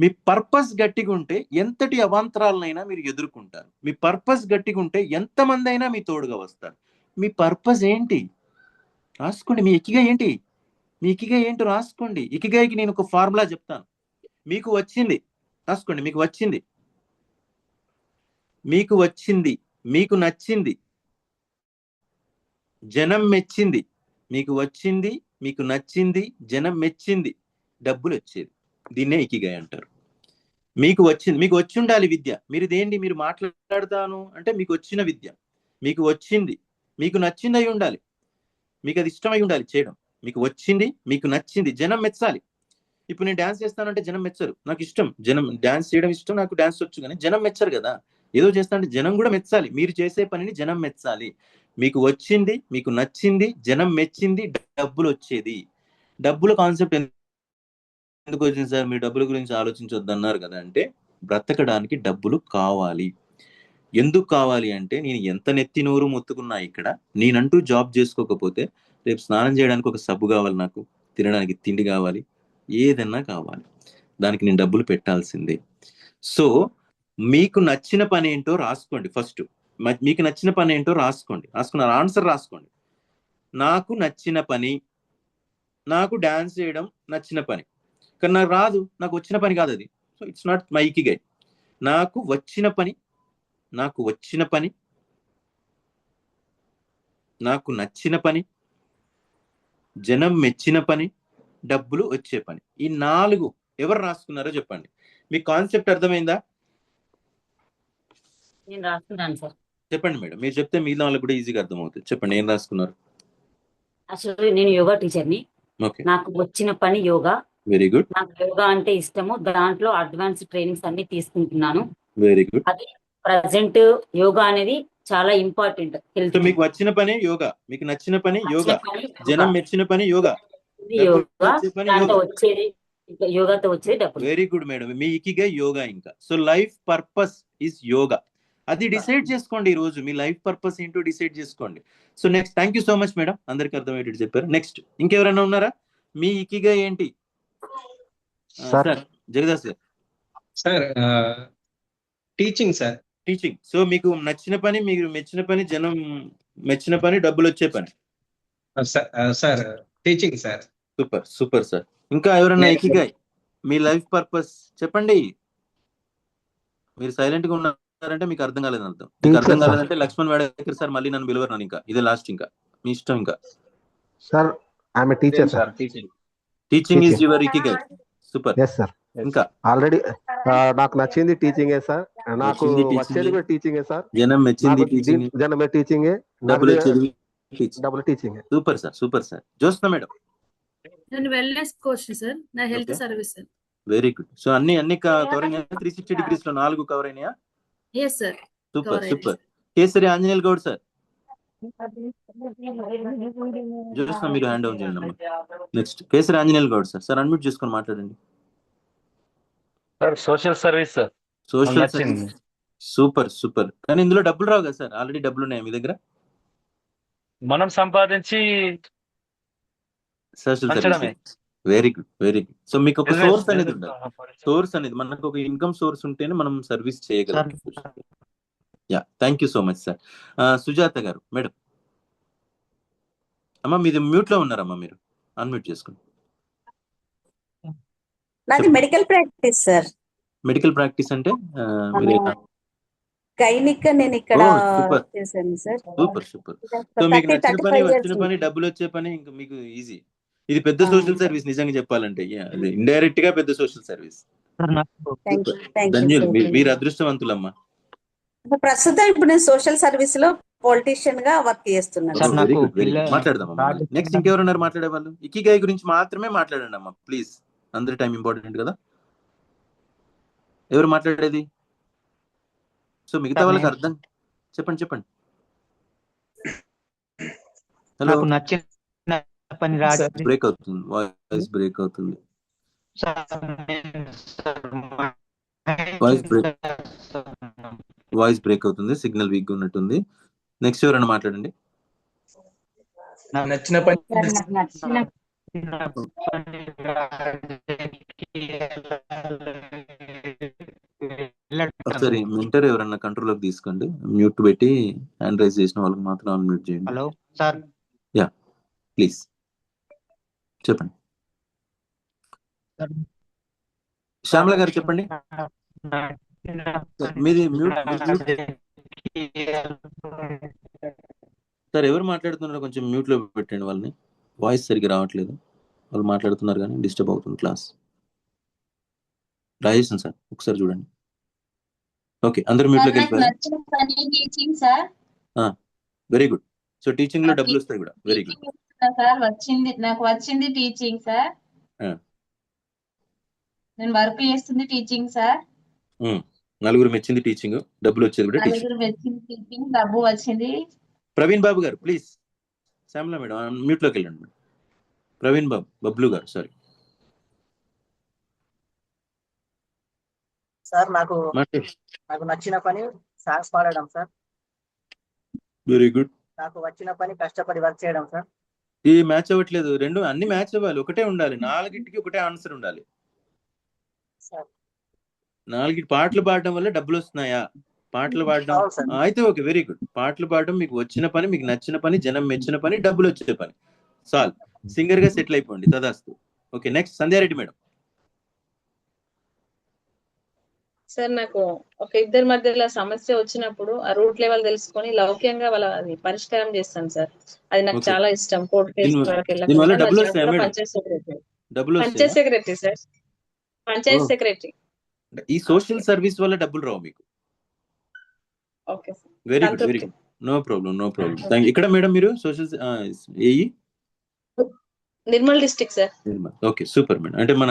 మీ పర్పస్ గట్టిగా ఉంటే ఎంతటి అవాంతరాలనైనా మీరు ఎదుర్కొంటారు. మీ పర్పస్ గట్టిగా ఉంటే ఎంతమంది అయినా మీ తోడుగా వస్తారు. మీ పర్పస్ ఏంటి రాసుకోండి. మీ ఇకిగై ఏంటి, మీ ఇకిగై ఏంటో రాసుకోండి. ఇకిగైకి నేను ఒక ఫార్ములా చెప్తాను, మీకు వచ్చింది రాసుకోండి. మీకు వచ్చింది, మీకు వచ్చింది, మీకు నచ్చింది, జనం మెచ్చింది. మీకు వచ్చింది, మీకు నచ్చింది, జనం మెచ్చింది, డబ్బులు వచ్చేది, దీన్నే ఇకిగై అంటారు. మీకు వచ్చింది, మీకు వచ్చి ఉండాలి విద్య. మీరు ఇదేంటి మీరు మాట్లాడతాను అంటే మీకు వచ్చిన విద్య, మీకు వచ్చింది, మీకు నచ్చింది అయి ఉండాలి, మీకు అది ఇష్టమై ఉండాలి చేయడం. మీకు వచ్చింది, మీకు నచ్చింది, జనం మెచ్చాలి. ఇప్పుడు నేను డాన్స్ చేస్తానంటే జనం మెచ్చరు, నాకు ఇష్టం, జనం డాన్స్ చేయడం ఇష్టం, నాకు డాన్స్ వచ్చు, కానీ జనం మెచ్చరు కదా. ఏదో చేస్తానంటే జనం కూడా మెచ్చాలి, మీరు చేసే పనిని జనం మెచ్చాలి. మీకు వచ్చింది, మీకు నచ్చింది, జనం మెచ్చింది, డబ్బులు వచ్చేది. డబ్బుల కాన్సెప్ట్ ఎందుకు వచ్చింది సార్? మీరు డబ్బుల గురించి ఆలోచించొద్దు అన్నారు కదా అంటే, బ్రతకడానికి డబ్బులు కావాలి. ఎందుకు కావాలి అంటే, నేను ఎంత నెత్తి నోరు మొత్తుకున్నా ఇక్కడ, నేనంటూ జాబ్ చేసుకోకపోతే రేపు స్నానం చేయడానికి ఒక సబ్బు కావాలి, నాకు తినడానికి తిండి కావాలి, ఏదన్నా కావాలి, దానికి నేను డబ్బులు పెట్టాల్సిందే. సో మీకు నచ్చిన పని ఏంటో రాసుకోండి. ఫస్ట్ మీకు నచ్చిన పని ఏంటో రాసుకోండి. రాసుకున్నారు, ఆన్సర్ రాసుకోండి. నాకు నచ్చిన పని, నాకు డాన్స్ చేయడం నచ్చిన పని, కానీ నాకు రాదు, నాకు వచ్చిన పని కాదు అది. So it's not my ikigai. నాకు వచ్చిన పని, నాకు వచ్చిన పని, నాకు నచ్చిన పని, జనం మెచ్చిన పని, డబ్బులు వచ్చే పని. ఈ 4 ఎవరు రాసుకున్నారో చెప్పండి. మీ కాన్సెప్ట్ అర్థమైందా? నేను రాసుకున్నాను సార్. చెప్పండి మేడం, మీరు చెప్తే మీ వాళ్ళకి కూడా ఈజీగా అర్థమవుతుంది. చెప్పండి, ఏం రాసుకున్నారు? యాక్చువల్లీ నేను యోగా టీచర్ని. నాకు వచ్చిన పని యోగా. Very good. నాకు యోగా అంటే ఇష్టము, దాంట్లో అడ్వాన్స్ ట్రైనింగ్స్ అన్ని తీసుకుంటున్నాను. Very good. అది ప్రజెంట్ యోగా అనేది చాలా ఇంపార్టెంట్. సో మీకు వచ్చిన పని యోగా, మీకు నచ్చిన పని యోగా, జనం మెచ్చిన పని యోగా, యోగాతో వచ్చేది డబ్బులు. వెరీ గుడ్ మేడం, మీ ఇకిగై యోగా. ఇంకా so life purpose is yoga. అది డిసైడ్ చేసుకోండి. ఈ రోజు మీ లైఫ్ పర్పస్ ఏంటో డిసైడ్ చేసుకోండి. So next, thank you so much madam, అందరికి అర్థమయ్యేటట్టు చెప్పారు. నెక్స్ట్ ఇంకెవరైనా ఉన్నారా? మీ ఇకిగై ఏంటి? సార్ జగదాస్ గారు. Sir teaching sir. Teaching. So మీకు నచ్చిన పని, మీరు మెచ్చిన పని, జనం మెచ్చిన పని, డబ్బులు వచ్చే పని. Sir teaching sir. Super super sir. ఇంకా ఎవరైనా ఇకిగై, మీ లైఫ్ పర్పస్ చెప్పండి. మీరు సైలెంట్ గా ఉన్నారంటే మీకు అర్థం కాలేదని అర్థం. మీకు అర్థం కాలేదంటే లక్ష్మణ్ వేడేకర్ సార్ మళ్ళీ నన్ను పిలవరు ఇంకా, ఇదే లాస్ట్, ఇంకా మీ ఇష్టం. ఇంకా sir I'm a teacher sir. Teaching is your ikigai. Super. Yes sir. ఇంకా ఆల్రెడీ నాకు నచ్చింది టీచింగే సార్. నాకు వచ్చేది కూడా టీచింగే సార్. జనం మెచ్చింది టీచింగ్, జనమే టీచింగే, డబ్బులు వచ్చేది డబుల్ టీచింగే. Super sir, super sir. Jyotsna madam. నేను వెల్నెస్ కోచ్ సార్, నా health service sir. Very good. So అన్ని కవర్ అయినాయా? 360 degrees లో 4 కవర్ అయినాయా? Yes sir. Super super. Kesari Anjaneyulu Goud sir. Jyotsna మీరు హ్యాండ్ డౌన్ చేయండి అమ్మా. Next Kesari Anjaneyulu Goud sir. Sir unmute చేసుకొని మాట్లాడండి. Sir social service sir. Social service super super. కానీ ఇందులో డబ్బులు రావు కదా సార్? ఆల్రెడీ డబ్బులు ఉన్నాయి మీ దగ్గర. మనం సంపాదించి సోషల్ పంచడమే. Service. Very good, very good. So మీకు ఒక సోర్స్ అనేది ఉండాలి. సోర్స్ అనేది మనకు ఒక ఇన్కమ్ సోర్స్ ఉంటేనే మనం సర్వీస్ చేయగలం. Yeah, thank you so much sir. Sujatha గారు మేడం. అమ్మా మీది మ్యూట్ లో ఉన్నారమ్మా, మీరు అన్మ్యూట్ చేసుకోండి. నాది medical practice sir. Medical practice అంటే గైనిక్ నేను ఇక్కడ సూపర్ చేశాను సార్. Super super. సో మీకు నచ్చిన పని, వచ్చిన పని, డబ్బులు వచ్చే పని ఇంకా మీకు ఈజీ. ఇది పెద్ద సోషల్ సర్వీస్ నిజంగా చెప్పాలంటే. ఇండైరెక్ట్ గా పెద్ద సోషల్ సర్వీస్. ధన్యులు, మీరు అదృష్టవంతులమ్మా. ప్రస్తుతం ఇప్పుడు నేను సోషల్ సర్వీస్ లో పొలిటీషియన్ గా వర్క్ చేస్తున్నాను. Very good, very good. మాట్లాడదామమ్మా. నెక్స్ట్ ఇంకెవరున్నారు మాట్లాడే వాళ్ళు? ఇకిగాయ్ గురించి మాత్రమే మాట్లాడండి అమ్మా ప్లీజ్. అందరి టైం ఇంపార్టెంట్ కదా. ఎవరు మాట్లాడేది? సో మిగతా వాళ్ళకి అర్థం చెప్పండి చెప్పండి. హలో, నచ్చిన పని బ్రేక్ అవుతుంది, వాయిస్ బ్రేక్ అవుతుంది. వాయిస్ బ్రేక్ అవుతుంది, సిగ్నల్ వీక్ గా ఉన్నట్టుంది. నెక్స్ట్ ఎవరైనా మాట్లాడండి. నచ్చిన పని ఒకసారి మెంటర్ ఎవరన్నా కంట్రోల్లోకి తీసుకోండి. మ్యూట్ పెట్టి హ్యాండ్ రైజ్ చేసిన వాళ్ళకి మాత్రం అన్మ్యూట్ చేయండి. Hello sir. యా ప్లీజ్ చెప్పండి. శ్యామల గారు చెప్పండి. మీది మ్యూట్ సార్. ఎవరు మాట్లాడుతున్నారో కొంచెం మ్యూట్ లో పెట్టండి వాళ్ళని. వాయిస్ సరిగ్గా రావట్లేదు. వాళ్ళు మాట్లాడుతున్నారు కానీ డిస్టర్బ్ అవుతుంది క్లాస్. రాజేషన్ సార్ ఒకసారి చూడండి. ఓకే, అందరూ మ్యూట్ లోకి వెళ్ళిపోయారు. Very good. సో టీచింగ్ లో డబ్బులు వస్తాయి కూడా. Very good sir. నాకు వచ్చింది టీచింగ్ సార్. నేను వర్క్ చేస్తుంది టీచింగ్ సార్. నలుగురు మెచ్చింది టీచింగ్, డబ్బులు వచ్చేది కూడా టీచింగ్. నలుగురు మెచ్చింది టీచింగ్, డబ్బు వచ్చింది. ప్రవీణ్ బాబు గారు ప్లీజ్. శ్యామల మేడం మ్యూట్ లోకి వెళ్ళండి మేడం. ప్రవీణ్ బాబు, బబ్లు గారు సారీ సార్. నాకు నచ్చిన పని సాంగ్స్ పాడడం సార్. Very good. నాకు వచ్చిన పని కష్టపడి వర్క్ చేయడం సార్. ఈ మ్యాచ్ అవ్వట్లేదు, రెండు అన్ని మ్యాచ్ అవ్వాలి, ఒకటే ఉండాలి. 4టికి ఒకటే ఆన్సర్ ఉండాలి. 4 పాటలు పాడడం వల్ల డబ్బులు వస్తున్నాయా? పాటలు పాడడం అయితే ఓకే, వెరీ గుడ్. పాటలు పాడడం మీకు వచ్చిన పని, మీకు నచ్చిన పని, జనం మెచ్చిన పని, డబ్బులు వచ్చే పని. సాల్ సింగర్ గా సెటిల్ అయిపోండి. తదాస్తు. Okay, next Sandhya Reddy madam. Sir నాకు ఒక ఇద్దరి మధ్యలో సమస్య వచ్చినప్పుడు ఆ రూట్ లెవెల్ తెలుసుకొని లౌక్యంగా వాళ్ళ పరిష్కారం చేస్తాను సార్. అది నాకు చాలా ఇష్టం. కోర్టు కేసు వరకు వెళ్ళకుండా panchayat secretary sir. Panchayat secretary. ఈ సోషల్ సర్వీస్ వల్ల డబ్బులు రావు మీకు. Okay sir. Very good, very good. No problem, no problem. Thank you. ఇక్కడ మేడం మీరు social AE Nirmal district sir. Okay super madam. అంటే మన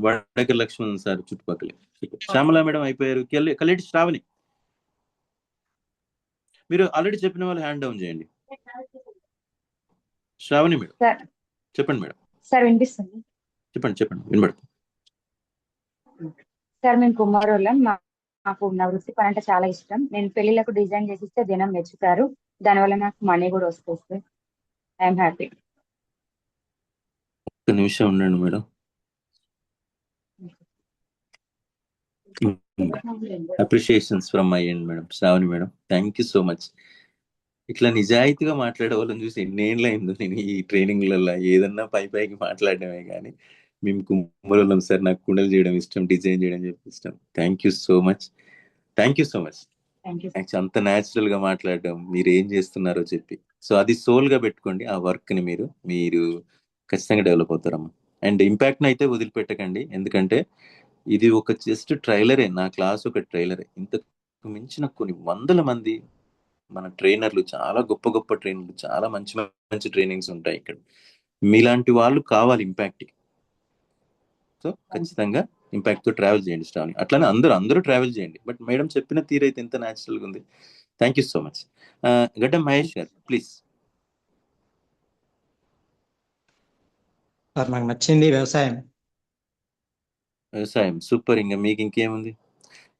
వడకర్ లక్ష్మణ్ సార్ చుట్టుపక్కలే. శ్యామల మేడం అయిపోయారు. కలేటి శ్రావణి. మీరు ఆల్రెడీ చెప్పిన వాళ్ళు హ్యాండ్ డౌన్ చేయండి. శ్రావణి మేడం చెప్పండి మేడం. సార్ వినిపిస్తుంది? చెప్పండి చెప్పండి, వినబడుతుంది సార్. మేము కుమారోళ్ళం. నాకు నా వృత్తి పని అంటే చాలా ఇష్టం. నేను పెళ్లిలకు డిజైన్ చేసి ఇస్తే జనం మెచ్చుతారు. దానివల్ల నాకు మనీ కూడా వస్తుంది సార్. I'm happy. ఒక్క నిమిషం ఉండండి madam. Appreciations from my end madam. Sravani madam thank you so much. ఇట్లా నిజాయితీగా మాట్లాడే వాళ్ళని చూసి ఎన్నేళ్ళు అయిందో నేను ఈ ట్రైనింగ్లలో. ఏదన్నా పైకి మాట్లాడడమే కానీ మేము కుమ్మరోళ్ళం సార్. నాకు కుండలు చేయడం ఇష్టం, డిజైన్ చేయడం ఇష్టం. Thank you so much. Thank you so much. Thank you. Actual అంత న్యాచురల్ గా మాట్లాడడం, మీరు ఏం చేస్తున్నారో చెప్పి, సో అది సోల్ గా పెట్టుకోండి. ఆ వర్క్ ని మీరు ఖచ్చితంగా డెవలప్ అవుతారమ్మా. అండ్ ఇంపాక్ట్ ని అయితే వదిలిపెట్టకండి, ఎందుకంటే ఇది ఒక జస్ట్ ట్రైలరే. నా క్లాస్ ఒక ట్రైలరే. ఇంతకు మించిన కొన్ని వందల మంది మన ట్రైనర్లు, చాలా గొప్ప గొప్ప ట్రైనర్లు, చాలా మంచి మంచి ట్రైనింగ్స్ ఉంటాయి ఇక్కడ. మీలాంటి వాళ్ళు కావాలి ఇంపాక్ట్. సో ఖచ్చితంగా ఇంపాక్ట్ తో ట్రావెల్ చేయండి శ్రావణి. అట్లానే అందరూ ట్రావెల్ చేయండి. బట్ మేడం చెప్పిన తీరైతే ఎంత న్యాచురల్ గా ఉంది. Thank you so much. గడ్డం మహేష్ గారు ప్లీజ్. సార్ నాకు నచ్చింది వ్యవసాయం. వ్యవసాయం సూపర్. ఇంకా మీకు ఇంకేముంది?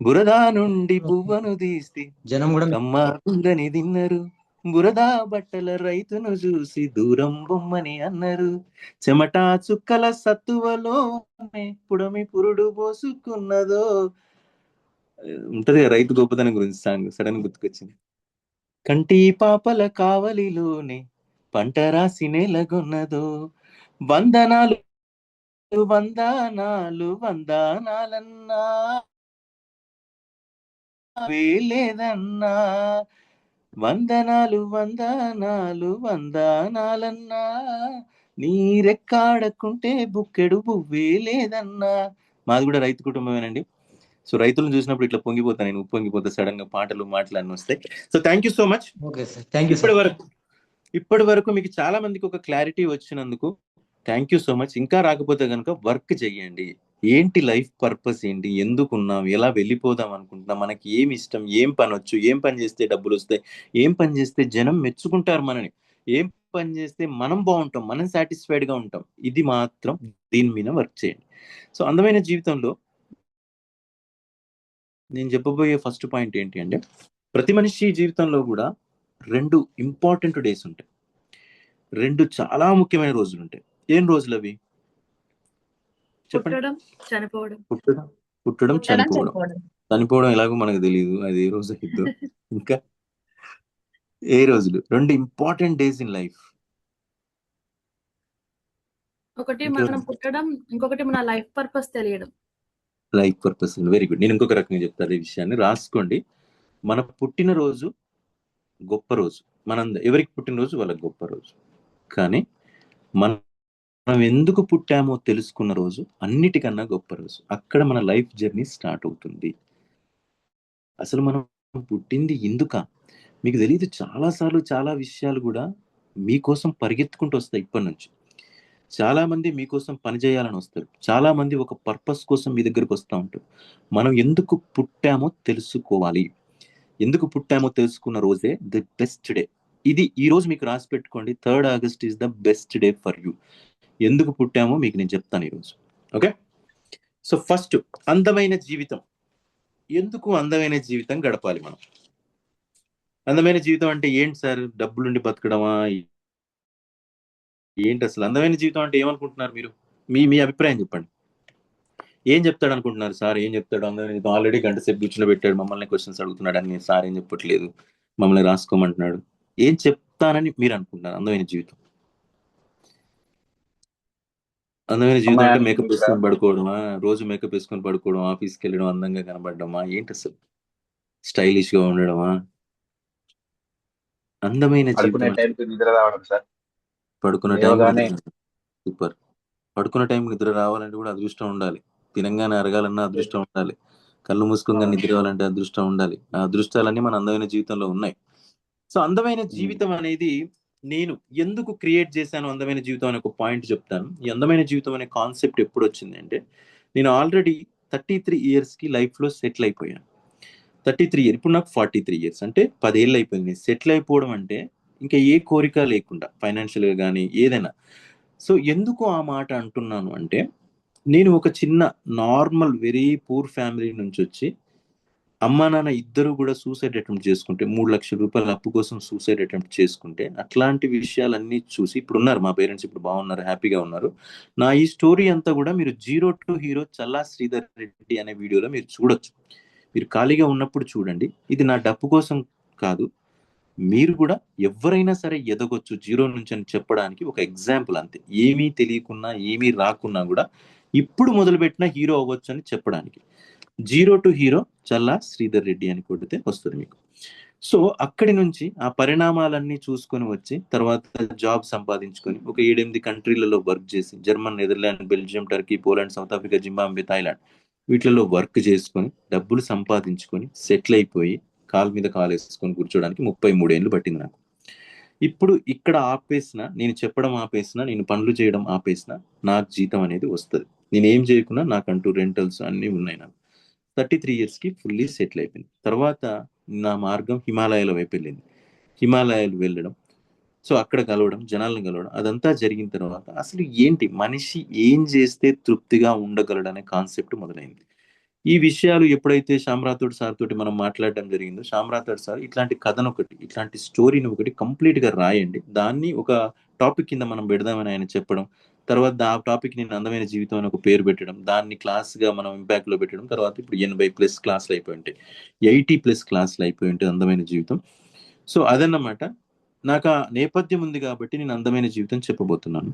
బురదా నుండి పువ్వను తీస్తే జనం కూడా కమ్మాకుందని తిన్నారు, బురదా బట్టల రైతును చూసి దూరం బొమ్మని అన్నారు, చెమట చుక్కల సత్తువలో పుడమి పురుడు పోసుకున్నదో. ఉంటది రైతు గొప్పతనం గురించి సాంగ్ సడన్ గుర్తుకొచ్చింది. కంటి పాపల కావలిలోనే పంట రాసి నెలగొన్నదో, వందనాలు వందనాలు వందనాలన్నా వేలేదన్నా, వందనాలు వందనాలు వందనాలన్నా, నీరెక్కాడకుంటే బుక్కెడు బువ్వే లేదన్నా. మాది కూడా రైతు కుటుంబమేనండి. సో రైతులను చూసినప్పుడు ఇట్లా పొంగిపోతా, నేను ఉప్పొంగిపోతా సడన్ గా, మాటలు అన్నీ వస్తాయి. So thank you so much. ఇప్పటి వరకు మీకు చాలా మందికి ఒక క్లారిటీ వచ్చినందుకు థ్యాంక్ యూ సో మచ్. ఇంకా రాకపోతే కనుక వర్క్ చెయ్యండి. ఏంటి లైఫ్ పర్పస్ ఏంటి, ఎందుకున్నాం, ఎలా వెళ్ళిపోదాం అనుకుంటున్నాం, మనకి ఏమి ఇష్టం, ఏం పని వచ్చు, ఏం పని చేస్తే డబ్బులు వస్తాయి, ఏం పని చేస్తే జనం మెచ్చుకుంటారు మనని, ఏం పని చేస్తే మనం బాగుంటాం, మనం సాటిస్ఫైడ్ గా ఉంటాం. ఇది మాత్రం దీని మీద వర్క్ చేయండి. సో అందమైన జీవితంలో నేను చెప్పబోయే ఫస్ట్ పాయింట్ ఏంటి అంటే, ప్రతి మనిషి జీవితంలో కూడా 2 ఇంపార్టెంట్ డేస్ ఉంటాయి. 2 చాలా ముఖ్యమైన రోజులు ఉంటాయి. ఏం రోజులు అవి చెప్పండి? పుట్టడం చనిపోవడం. చనిపోవడం ఎలాగో మనకు తెలియదు, అది ఏ రోజు అయిద్దో. ఇంకా ఏ రోజులు? 2 ఇంపార్టెంట్ డేస్ ఇన్ లైఫ్. ఒకటి మనం పుట్టడం, ఇంకొకటి మన లైఫ్ పర్పస్ తెలియడం. Life purpose. Very good. నేను ఇంకొక రకంగా చెప్తాను ఈ విషయాన్ని, రాసుకోండి. మన పుట్టినరోజు గొప్ప రోజు. ఎవరికి పుట్టినరోజు వాళ్ళకి గొప్ప రోజు. కానీ మనం ఎందుకు పుట్టామో తెలుసుకున్న రోజు అన్నిటికన్నా గొప్ప రోజు. అక్కడ మన లైఫ్ జర్నీ స్టార్ట్ అవుతుంది. అసలు మనం పుట్టింది ఎందుక మీకు తెలియదు. చాలాసార్లు చాలా విషయాలు కూడా మీకోసం పరిగెత్తుకుంటూ వస్తాయి. ఇప్పటి నుంచి చాలా మంది మీకోసం పని చేయాలని వస్తారు. చాలా మంది ఒక పర్పస్ కోసం మీ దగ్గరకు వస్తూ ఉంటారు. మనం ఎందుకు పుట్టామో తెలుసుకోవాలి. ఎందుకు పుట్టామో తెలుసుకున్న రోజే ది బెస్ట్ డే. ఇది ఈ రోజు మీకు రాసి పెట్టుకోండి. 3rd August is the best day for you. ఎందుకు పుట్టామో మీకు నేను చెప్తాను ఈరోజు. ఓకే. సో ఫస్ట్, అందమైన జీవితం. ఎందుకు అందమైన జీవితం గడపాలి మనం? అందమైన జీవితం అంటే ఏంటి సార్? డబ్బులుండి బతకడమా? ఏంటి అసలు అందమైన జీవితం అంటే ఏమనుకుంటున్నారు మీరు? మీ అభిప్రాయం చెప్పండి. ఏం చెప్తాడు అనుకుంటున్నారు సార్? ఏం చెప్తాడు అందమైన జీవితం? ఆల్రెడీ గంట సేపు కూర్చుని పెట్టాడు, మమ్మల్ని క్వశ్చన్స్ అడుగుతున్నాడు అని సార్ ఏం చెప్పట్లేదు, మమ్మల్ని రాసుకోమంటున్నాడు. ఏం చెప్తానని మీరు అనుకుంటున్నారు? అందమైన జీవితం, అందమైన జీవితం అంటే మేకప్ వేసుకొని పడుకోవడమా? రోజు మేకప్ వేసుకొని పడుకోవడం, ఆఫీస్కి వెళ్ళడం, అందంగా కనబడడమా? ఏంటి అసలు? స్టైలిష్ గా ఉండడమా? అందమైన జీవితం నిద్ర రావడం సార్. పడుకున్న టైం సూపర్. పడుకున్న టైం నిద్ర రావాలంటే కూడా అదృష్టం ఉండాలి. తినంగానే అరగాలన్నా అదృష్టం ఉండాలి. కళ్ళు మూసుకుంగా నిద్ర రావాలంటే అదృష్టం ఉండాలి. ఆ అదృష్టాలన్నీ మన అందమైన జీవితంలో ఉన్నాయి. సో అందమైన జీవితం అనేది నేను ఎందుకు క్రియేట్ చేశాను అందమైన జీవితం అనే ఒక పాయింట్ చెప్తాను. ఈ అందమైన జీవితం అనే కాన్సెప్ట్ ఎప్పుడు వచ్చింది అంటే, నేను ఆల్రెడీ 33 years కి లైఫ్ లో సెటిల్ అయిపోయాను. 33 years, ఇప్పుడు నాకు 43 years, అంటే 10 ఏళ్ళు అయిపోయింది. సెటిల్ అయిపోవడం అంటే ఇంకా ఏ కోరిక లేకుండా, ఫైనాన్షియల్ గా కానీ ఏదైనా. సో ఎందుకు ఆ మాట అంటున్నాను అంటే, నేను ఒక చిన్న నార్మల్ వెరీ పూర్ ఫ్యామిలీ నుంచి వచ్చి, అమ్మా నాన్న ఇద్దరు కూడా సూసైడ్ అటెంప్ట్ చేసుకుంటే, 3 లక్షల రూపాయల అప్పు కోసం సూసైడ్ అటెంప్ట్ చేసుకుంటే, అట్లాంటి విషయాలన్నీ చూసి ఇప్పుడు ఉన్నారు మా పేరెంట్స్, ఇప్పుడు బాగున్నారు, హ్యాపీగా ఉన్నారు. నా ఈ స్టోరీ అంతా కూడా మీరు 0 to hero చల్లా శ్రీధర్ రెడ్డి అనే వీడియోలో మీరు చూడొచ్చు. మీరు ఖాళీగా ఉన్నప్పుడు చూడండి. ఇది నా డబ్బు కోసం కాదు, మీరు కూడా ఎవరైనా సరే ఎదగొచ్చు 0 నుంచి అని చెప్పడానికి ఒక ఎగ్జాంపుల్ అంతే. ఏమీ తెలియకున్నా, ఏమీ రాకున్నా కూడా ఇప్పుడు మొదలుపెట్టిన హీరో అవ్వచ్చు అని చెప్పడానికి. జీరో టు హీరో చల్లా శ్రీధర్ రెడ్డి అని కొడితే వస్తుంది మీకు. సో అక్కడి నుంచి ఆ పరిణామాలన్నీ చూసుకొని వచ్చి తర్వాత జాబ్ సంపాదించుకొని ఒక 7-8 కంట్రీలలో వర్క్ చేసి, German, Netherland, Belgium, Turkey, Poland, South Africa, Zimbabwe, Thailand వీటిలలో వర్క్ చేసుకొని డబ్బులు సంపాదించుకొని సెటిల్ అయిపోయి కాలు మీద కాలు వేసుకొని కూర్చోడానికి 33 ఏళ్ళు పట్టింది నాకు. ఇప్పుడు ఇక్కడ ఆపేసిన, నేను చెప్పడం ఆపేసిన, నేను పనులు చేయడం ఆపేసిన, నాకు జీతం అనేది వస్తుంది. నేను ఏం చేయకున్నా నాకంటూ రెంటల్స్ అన్నీ ఉన్నాయి. నాకు 33 ఇయర్స్కి ఫుల్లీ సెటిల్ అయిపోయింది. తర్వాత నా మార్గం హిమాలయాల వైపు వెళ్ళింది. హిమాలయాలు వెళ్ళడం, సో అక్కడ కలవడం, జనాలను కలవడం, అదంతా జరిగిన తర్వాత అసలు ఏంటి మనిషి ఏం చేస్తే తృప్తిగా ఉండగలడనే కాన్సెప్ట్ మొదలైంది. ఈ విషయాలు ఎప్పుడైతే శ్యామ్ రాథోడ్ సార్ తోటి మనం మాట్లాడడం జరిగిందో, శ్యామ్ రాథోడ్ సార్ ఇట్లాంటి కథను ఒకటి, ఇట్లాంటి స్టోరీని ఒకటి కంప్లీట్ గా రాయండి, దాన్ని ఒక టాపిక్ కింద మనం పెడదామని ఆయన చెప్పడం, తర్వాత ఆ టాపిక్ నేను అందమైన జీవితం అని ఒక పేరు పెట్టడం, దాన్ని క్లాస్ గా మనం ఇంపాక్ట్ లో పెట్టడం, తర్వాత ఇప్పుడు 80+ క్లాసులు అయిపోయి ఉంటాయి, 80+ క్లాసులు అయిపోయి ఉంటాయి అందమైన జీవితం. సో అదన్నమాట. నాకు ఆ నేపథ్యం ఉంది కాబట్టి నేను అందమైన జీవితం చెప్పబోతున్నాను.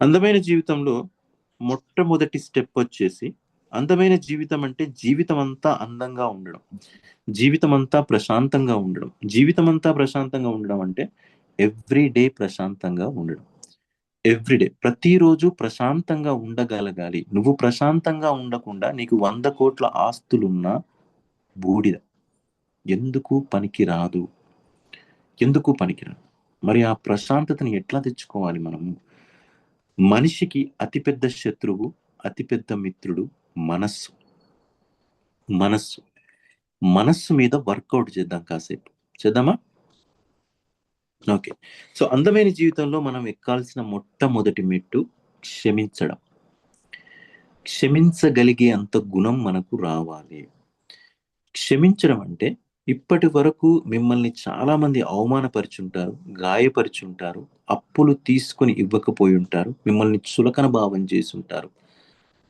అందమైన జీవితంలో మొట్టమొదటి స్టెప్ వచ్చేసి, అందమైన జీవితం అంటే జీవితం అంతా అందంగా ఉండడం, జీవితం అంతా ప్రశాంతంగా ఉండడం. జీవితం అంతా ప్రశాంతంగా ఉండడం అంటే ఎవ్రీడే ప్రశాంతంగా ఉండడం. ఎవ్రీడే, ప్రతిరోజు ప్రశాంతంగా ఉండగలగాలి. నువ్వు ప్రశాంతంగా ఉండకుండా నీకు 100 కోట్ల ఆస్తులున్నా బూడిద, ఎందుకు పనికిరాదు, ఎందుకు పనికిరాదు. మరి ఆ ప్రశాంతతని ఎట్లా తెచ్చుకోవాలి మనము? మనిషికి అతిపెద్ద శత్రువు, అతిపెద్ద మిత్రుడు మనస్సు. మనస్సు మనస్సు మీద వర్కౌట్ చేద్దాం, కాసేపు చేద్దామా? ఓకే. సో అందమైన జీవితంలో మనం ఎక్కాల్సిన మొట్టమొదటి మెట్టు క్షమించడం. క్షమించగలిగే అంత గుణం మనకు రావాలి. క్షమించడం అంటే, ఇప్పటి వరకు మిమ్మల్ని చాలా మంది అవమానపరిచుంటారు, గాయపరిచుంటారు, అప్పులు తీసుకొని ఇవ్వకపోయి ఉంటారు, మిమ్మల్ని చులకన భావం చేసి ఉంటారు,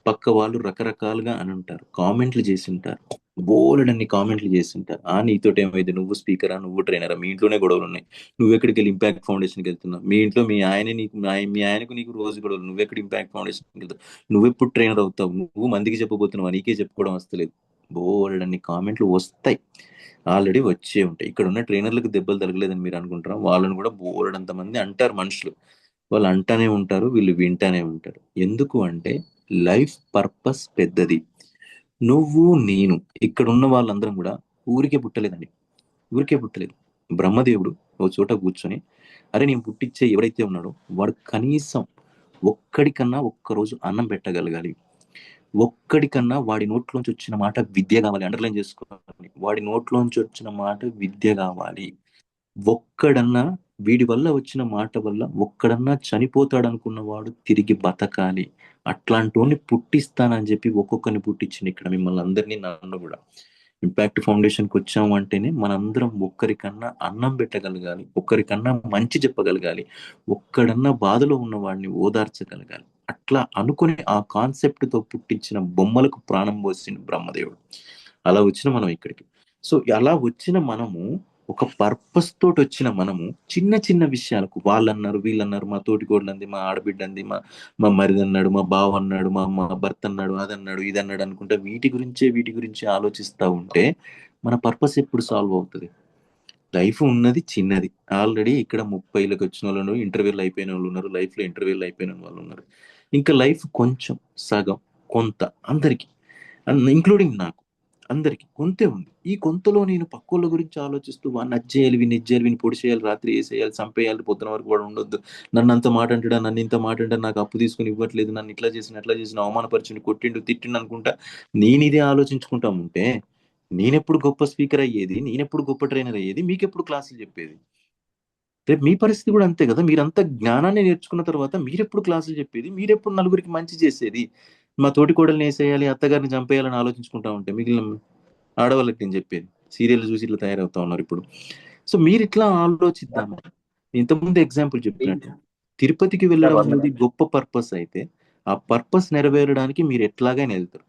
పక్క వాళ్ళు రకరకాలుగా అని ఉంటారు, కామెంట్లు చేసి ఉంటారు, బోలెడన్ని కామెంట్లు చేసి ఉంటారు. నీతోటి ఏమైంది, నువ్వు స్పీకరా, నువ్వు ట్రైనరా, మీ ఇంట్లోనే గొడవలు ఉన్నాయి, నువ్వు ఎక్కడికి వెళ్ళి ఇంపాక్ట్ ఫౌండేషన్కి వెళ్తున్నావు, మీ ఇంట్లో మీ ఆయనకు నీకు రోజు గొడవలు, నువ్వెక్కడ ఇంపాక్ట్ ఫౌండేషన్కి వెళ్తావు, నువ్వెప్పుడు ట్రైనర్ అవుతావు, నువ్వు మందికి చెప్పబోతున్నావు, నీకే చెప్పుకోవడం వస్తలేదు, బోలెడన్ని కామెంట్లు వస్తాయి, ఆల్రెడీ వచ్చే ఉంటాయి. ఇక్కడ ఉన్న ట్రైనర్లకు దెబ్బలు తగలేదని మీరు అనుకుంటారా? వాళ్ళని కూడా బోలెడంత మంది అంటారు మనుషులు, వాళ్ళు అంటానే ఉంటారు, వీళ్ళు వింటానే ఉంటారు. ఎందుకు అంటే లైఫ్ పర్పస్ పెద్దది. నువ్వు నేను ఇక్కడ ఉన్న వాళ్ళందరం కూడా ఊరికే పుట్టలేదండి, ఊరికే పుట్టలేదు. బ్రహ్మదేవుడు ఓ చోట కూర్చొని, అరే నేను పుట్టించే ఎవరైతే ఉన్నాడో వాడు కనీసం ఒక్కడికన్నా ఒక్కరోజు అన్నం పెట్టగలగాలి, ఒక్కడికన్నా వాడి నోట్లోంచి వచ్చిన మాట విద్య కావాలి. అండర్లైన్ చేసుకోవాలి, వాడి నోట్లోంచి వచ్చిన మాట విద్య కావాలి. ఒక్కడన్నా వీడి వల్ల వచ్చిన మాట వల్ల ఒక్కడన్నా చనిపోతాడనుకున్న వాడు తిరిగి బతకాలి. అట్లాంటి పుట్టిస్తానని చెప్పి ఒక్కొక్కరిని పుట్టించింది ఇక్కడ మిమ్మల్ని అందరినీ, నన్ను కూడా. ఇంపాక్ట్ ఫౌండేషన్కి వచ్చాము అంటేనే మనందరం ఒక్కరికన్నా అన్నం పెట్టగలగాలి, ఒక్కరికన్నా మంచి చెప్పగలగాలి, ఒక్కడన్నా బాధలో ఉన్న వాడిని ఓదార్చగలగాలి. అట్లా అనుకుని ఆ కాన్సెప్ట్ తో పుట్టించిన బొమ్మలకు ప్రాణం పోసిన బ్రహ్మదేవుడు. అలా వచ్చిన మనం ఇక్కడికి. సో అలా వచ్చిన మనము, ఒక పర్పస్ తోటి వచ్చిన మనము, చిన్న చిన్న విషయాలకు వాళ్ళన్నారు, వీళ్ళన్నారు, మా తోటికోడలు అంది, మా ఆడబిడ్డ అంది, మా మరిది అన్నాడు, మా బావ అన్నాడు, మా భర్త అన్నాడు, అదన్నాడు, ఇదన్నాడు అనుకుంటా వీటి గురించి ఆలోచిస్తూ ఉంటే మన పర్పస్ ఎప్పుడు సాల్వ్ అవుతుంది? లైఫ్ ఉన్నది చిన్నది. ఆల్రెడీ ఇక్కడ 30లకు వచ్చిన వాళ్ళు ఉన్నారు, ఇంటర్వ్యూలు అయిపోయిన వాళ్ళు ఉన్నారు, లైఫ్లో ఇంటర్వ్యూలు అయిపోయిన వాళ్ళు ఉన్నారు. ఇంకా లైఫ్ కొంచెం, సగం, కొంత, అందరికి, ఇంక్లూడింగ్ నాకు, అందరికి కొంతే ఉంది. ఈ కొంతలో నేను పక్కోళ్ళ గురించి ఆలోచిస్తూ వాడిని నచ్చేయాలి, విని పొడి చేయాలి, రాత్రి వేసేయాలి, చంపేయాలి, పొద్దున వరకు వాడు ఉండొద్దు, నన్ను అంత మాట అంటాడా, నన్ను ఇంత మాట అంటాడు, నాకు అప్పు తీసుకుని ఇవ్వట్లేదు, నన్ను ఇట్లా చేసిన అవమానపరిచిండు, కొట్టిండు, తిట్టిండు అనుకుంటా నేను ఇదే ఆలోచించుకుంటా ఉంటే నేనెప్పుడు గొప్ప స్పీకర్ అయ్యేది, నేనెప్పుడు గొప్ప ట్రైనర్ అయ్యేది, మీకెప్పుడు క్లాసులు చెప్పేది? రేపు మీ పరిస్థితి కూడా అంతే కదా. మీరంతా జ్ఞానాన్ని నేర్చుకున్న తర్వాత మీరెప్పుడు క్లాసులు చెప్పేది, మీరెప్పుడు నలుగురికి మంచి చేసేది? మా తోటి కోడల్ని వేసేయాలి, అత్తగారిని చంపేయాలని ఆలోచించుకుంటా ఉంటే మిగిలిన ఆడవాళ్ళకి నేను చెప్పేది, సీరియల్ చూసి ఇట్లా తయారవుతా ఉన్నారు ఇప్పుడు. సో మీరు ఇట్లా ఆలోచిద్దాము. ఇంతకుముందు ఎగ్జాంపుల్ చెప్పినట్టు తిరుపతికి వెళ్ళడం అనేది గొప్ప పర్పస్ అయితే, ఆ పర్పస్ నెరవేరడానికి మీరు ఎట్లాగైనా వెళ్తారు.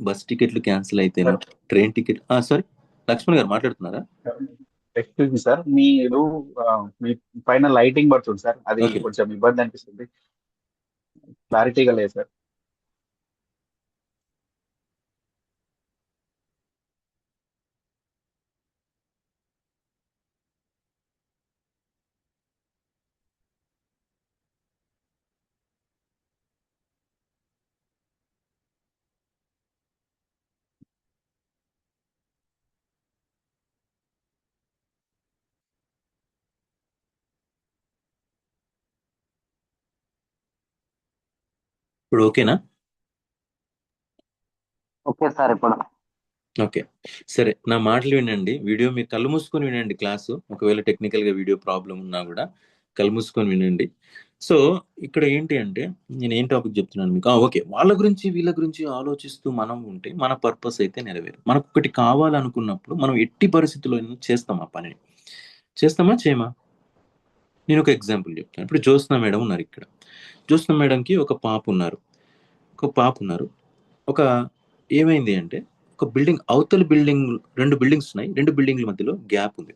బస్ టికెట్లు క్యాన్సిల్ అయితేనో, ట్రైన్ టికెట్. సారీ, లక్ష్మణ్ గారు మాట్లాడుతున్నారా? ఎక్స్క్యూజ్ మీ సార్, మీరు మీ పైన లైటింగ్ పడుతుంది సార్, అది కొంచెం ఇబ్బంది అనిపిస్తుంది, క్లారిటీగా లేదు సార్. ఇప్పుడు ఓకేనా? ఓకే సార్ ఇప్పుడు ఓకే, సరే. నా మాటలు వినండి. వీడియో మీరు కళ్ళు మూసుకొని వినండి క్లాసు. ఒకవేళ టెక్నికల్గా వీడియో ప్రాబ్లం ఉన్నా కూడా కళ్ళు మూసుకొని వినండి. సో ఇక్కడ ఏంటి అంటే, నేను ఏం టాపిక్ చెప్తున్నాను మీకు. ఓకే, వాళ్ళ గురించి వీళ్ళ గురించి ఆలోచిస్తూ మనం ఉంటే మన పర్పస్ అయితే నెరవేరు. మనకు ఒకటి కావాలనుకున్నప్పుడు మనం ఎట్టి పరిస్థితుల్లో చేస్తాం ఆ పనిని. చేస్తామా చేయమా? నేను ఒక ఎగ్జాంపుల్ చెప్తాను. ఇప్పుడు జ్యోత్స్న మేడం ఉన్నారు ఇక్కడ. జ్యోత్స్న మేడంకి ఒక పాప ఉన్నారు. ఒక ఏమైంది అంటే, ఒక బిల్డింగ్ అవతల బిల్డింగ్, 2 బిల్డింగ్స్ ఉన్నాయి. 2 బిల్డింగ్ల మధ్యలో గ్యాప్ ఉంది.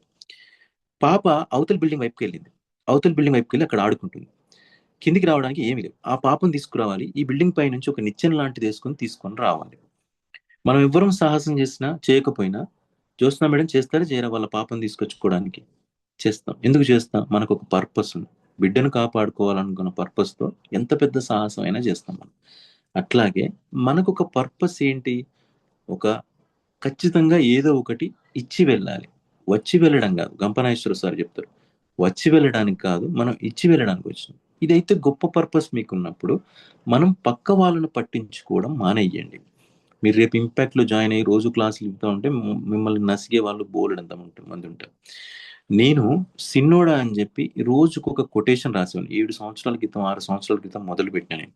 పాప అవతల బిల్డింగ్ వైపుకి వెళ్ళింది. అవతల బిల్డింగ్ వైపుకి వెళ్ళి అక్కడ ఆడుకుంటుంది. కిందికి రావడానికి ఏమీ లేవు. ఆ పాపను తీసుకురావాలి, ఈ బిల్డింగ్ పై నుంచి ఒక నిచ్చెన లాంటిది తీసుకొని రావాలి. మనం ఎవ్వరం సాహసం చేసినా చేయకపోయినా జ్యోత్స్న మేడం చేస్తారా చేయరా వాళ్ళ పాపను తీసుకొచ్చుకోవడానికి? చేస్తాం. ఎందుకు చేస్తాం? మనకు ఒక పర్పస్ ఉంది. బిడ్డను కాపాడుకోవాలనుకున్న పర్పస్తో ఎంత పెద్ద సాహసం అయినా చేస్తాం మనం. అట్లాగే మనకు ఒక పర్పస్ ఏంటి? ఒక ఖచ్చితంగా ఏదో ఒకటి ఇచ్చి వెళ్ళాలి, వచ్చి వెళ్ళడం కాదు. గంపనాశ్వర సార్ చెప్తారు, వచ్చి వెళ్ళడానికి కాదు, మనం ఇచ్చి వెళ్ళడానికి వచ్చినాం. ఇదైతే గొప్ప పర్పస్ మీకున్నప్పుడు మనం పక్క వాళ్ళను పట్టించుకోవడం మానేయండి. మీరు రేపు ఇంపాక్ట్లో జాయిన్ అయ్యి రోజు క్లాసులు ఇస్తూ ఉంటే మిమ్మల్ని నసిగే వాళ్ళు బోలెడంత మంది ఉంటారు. నేను సిన్నోడా అని చెప్పి రోజుకు ఒక కొటేషన్ రాసేవాను. 7 సంవత్సరాల క్రితం 6 సంవత్సరాల క్రితం మొదలు పెట్టాను.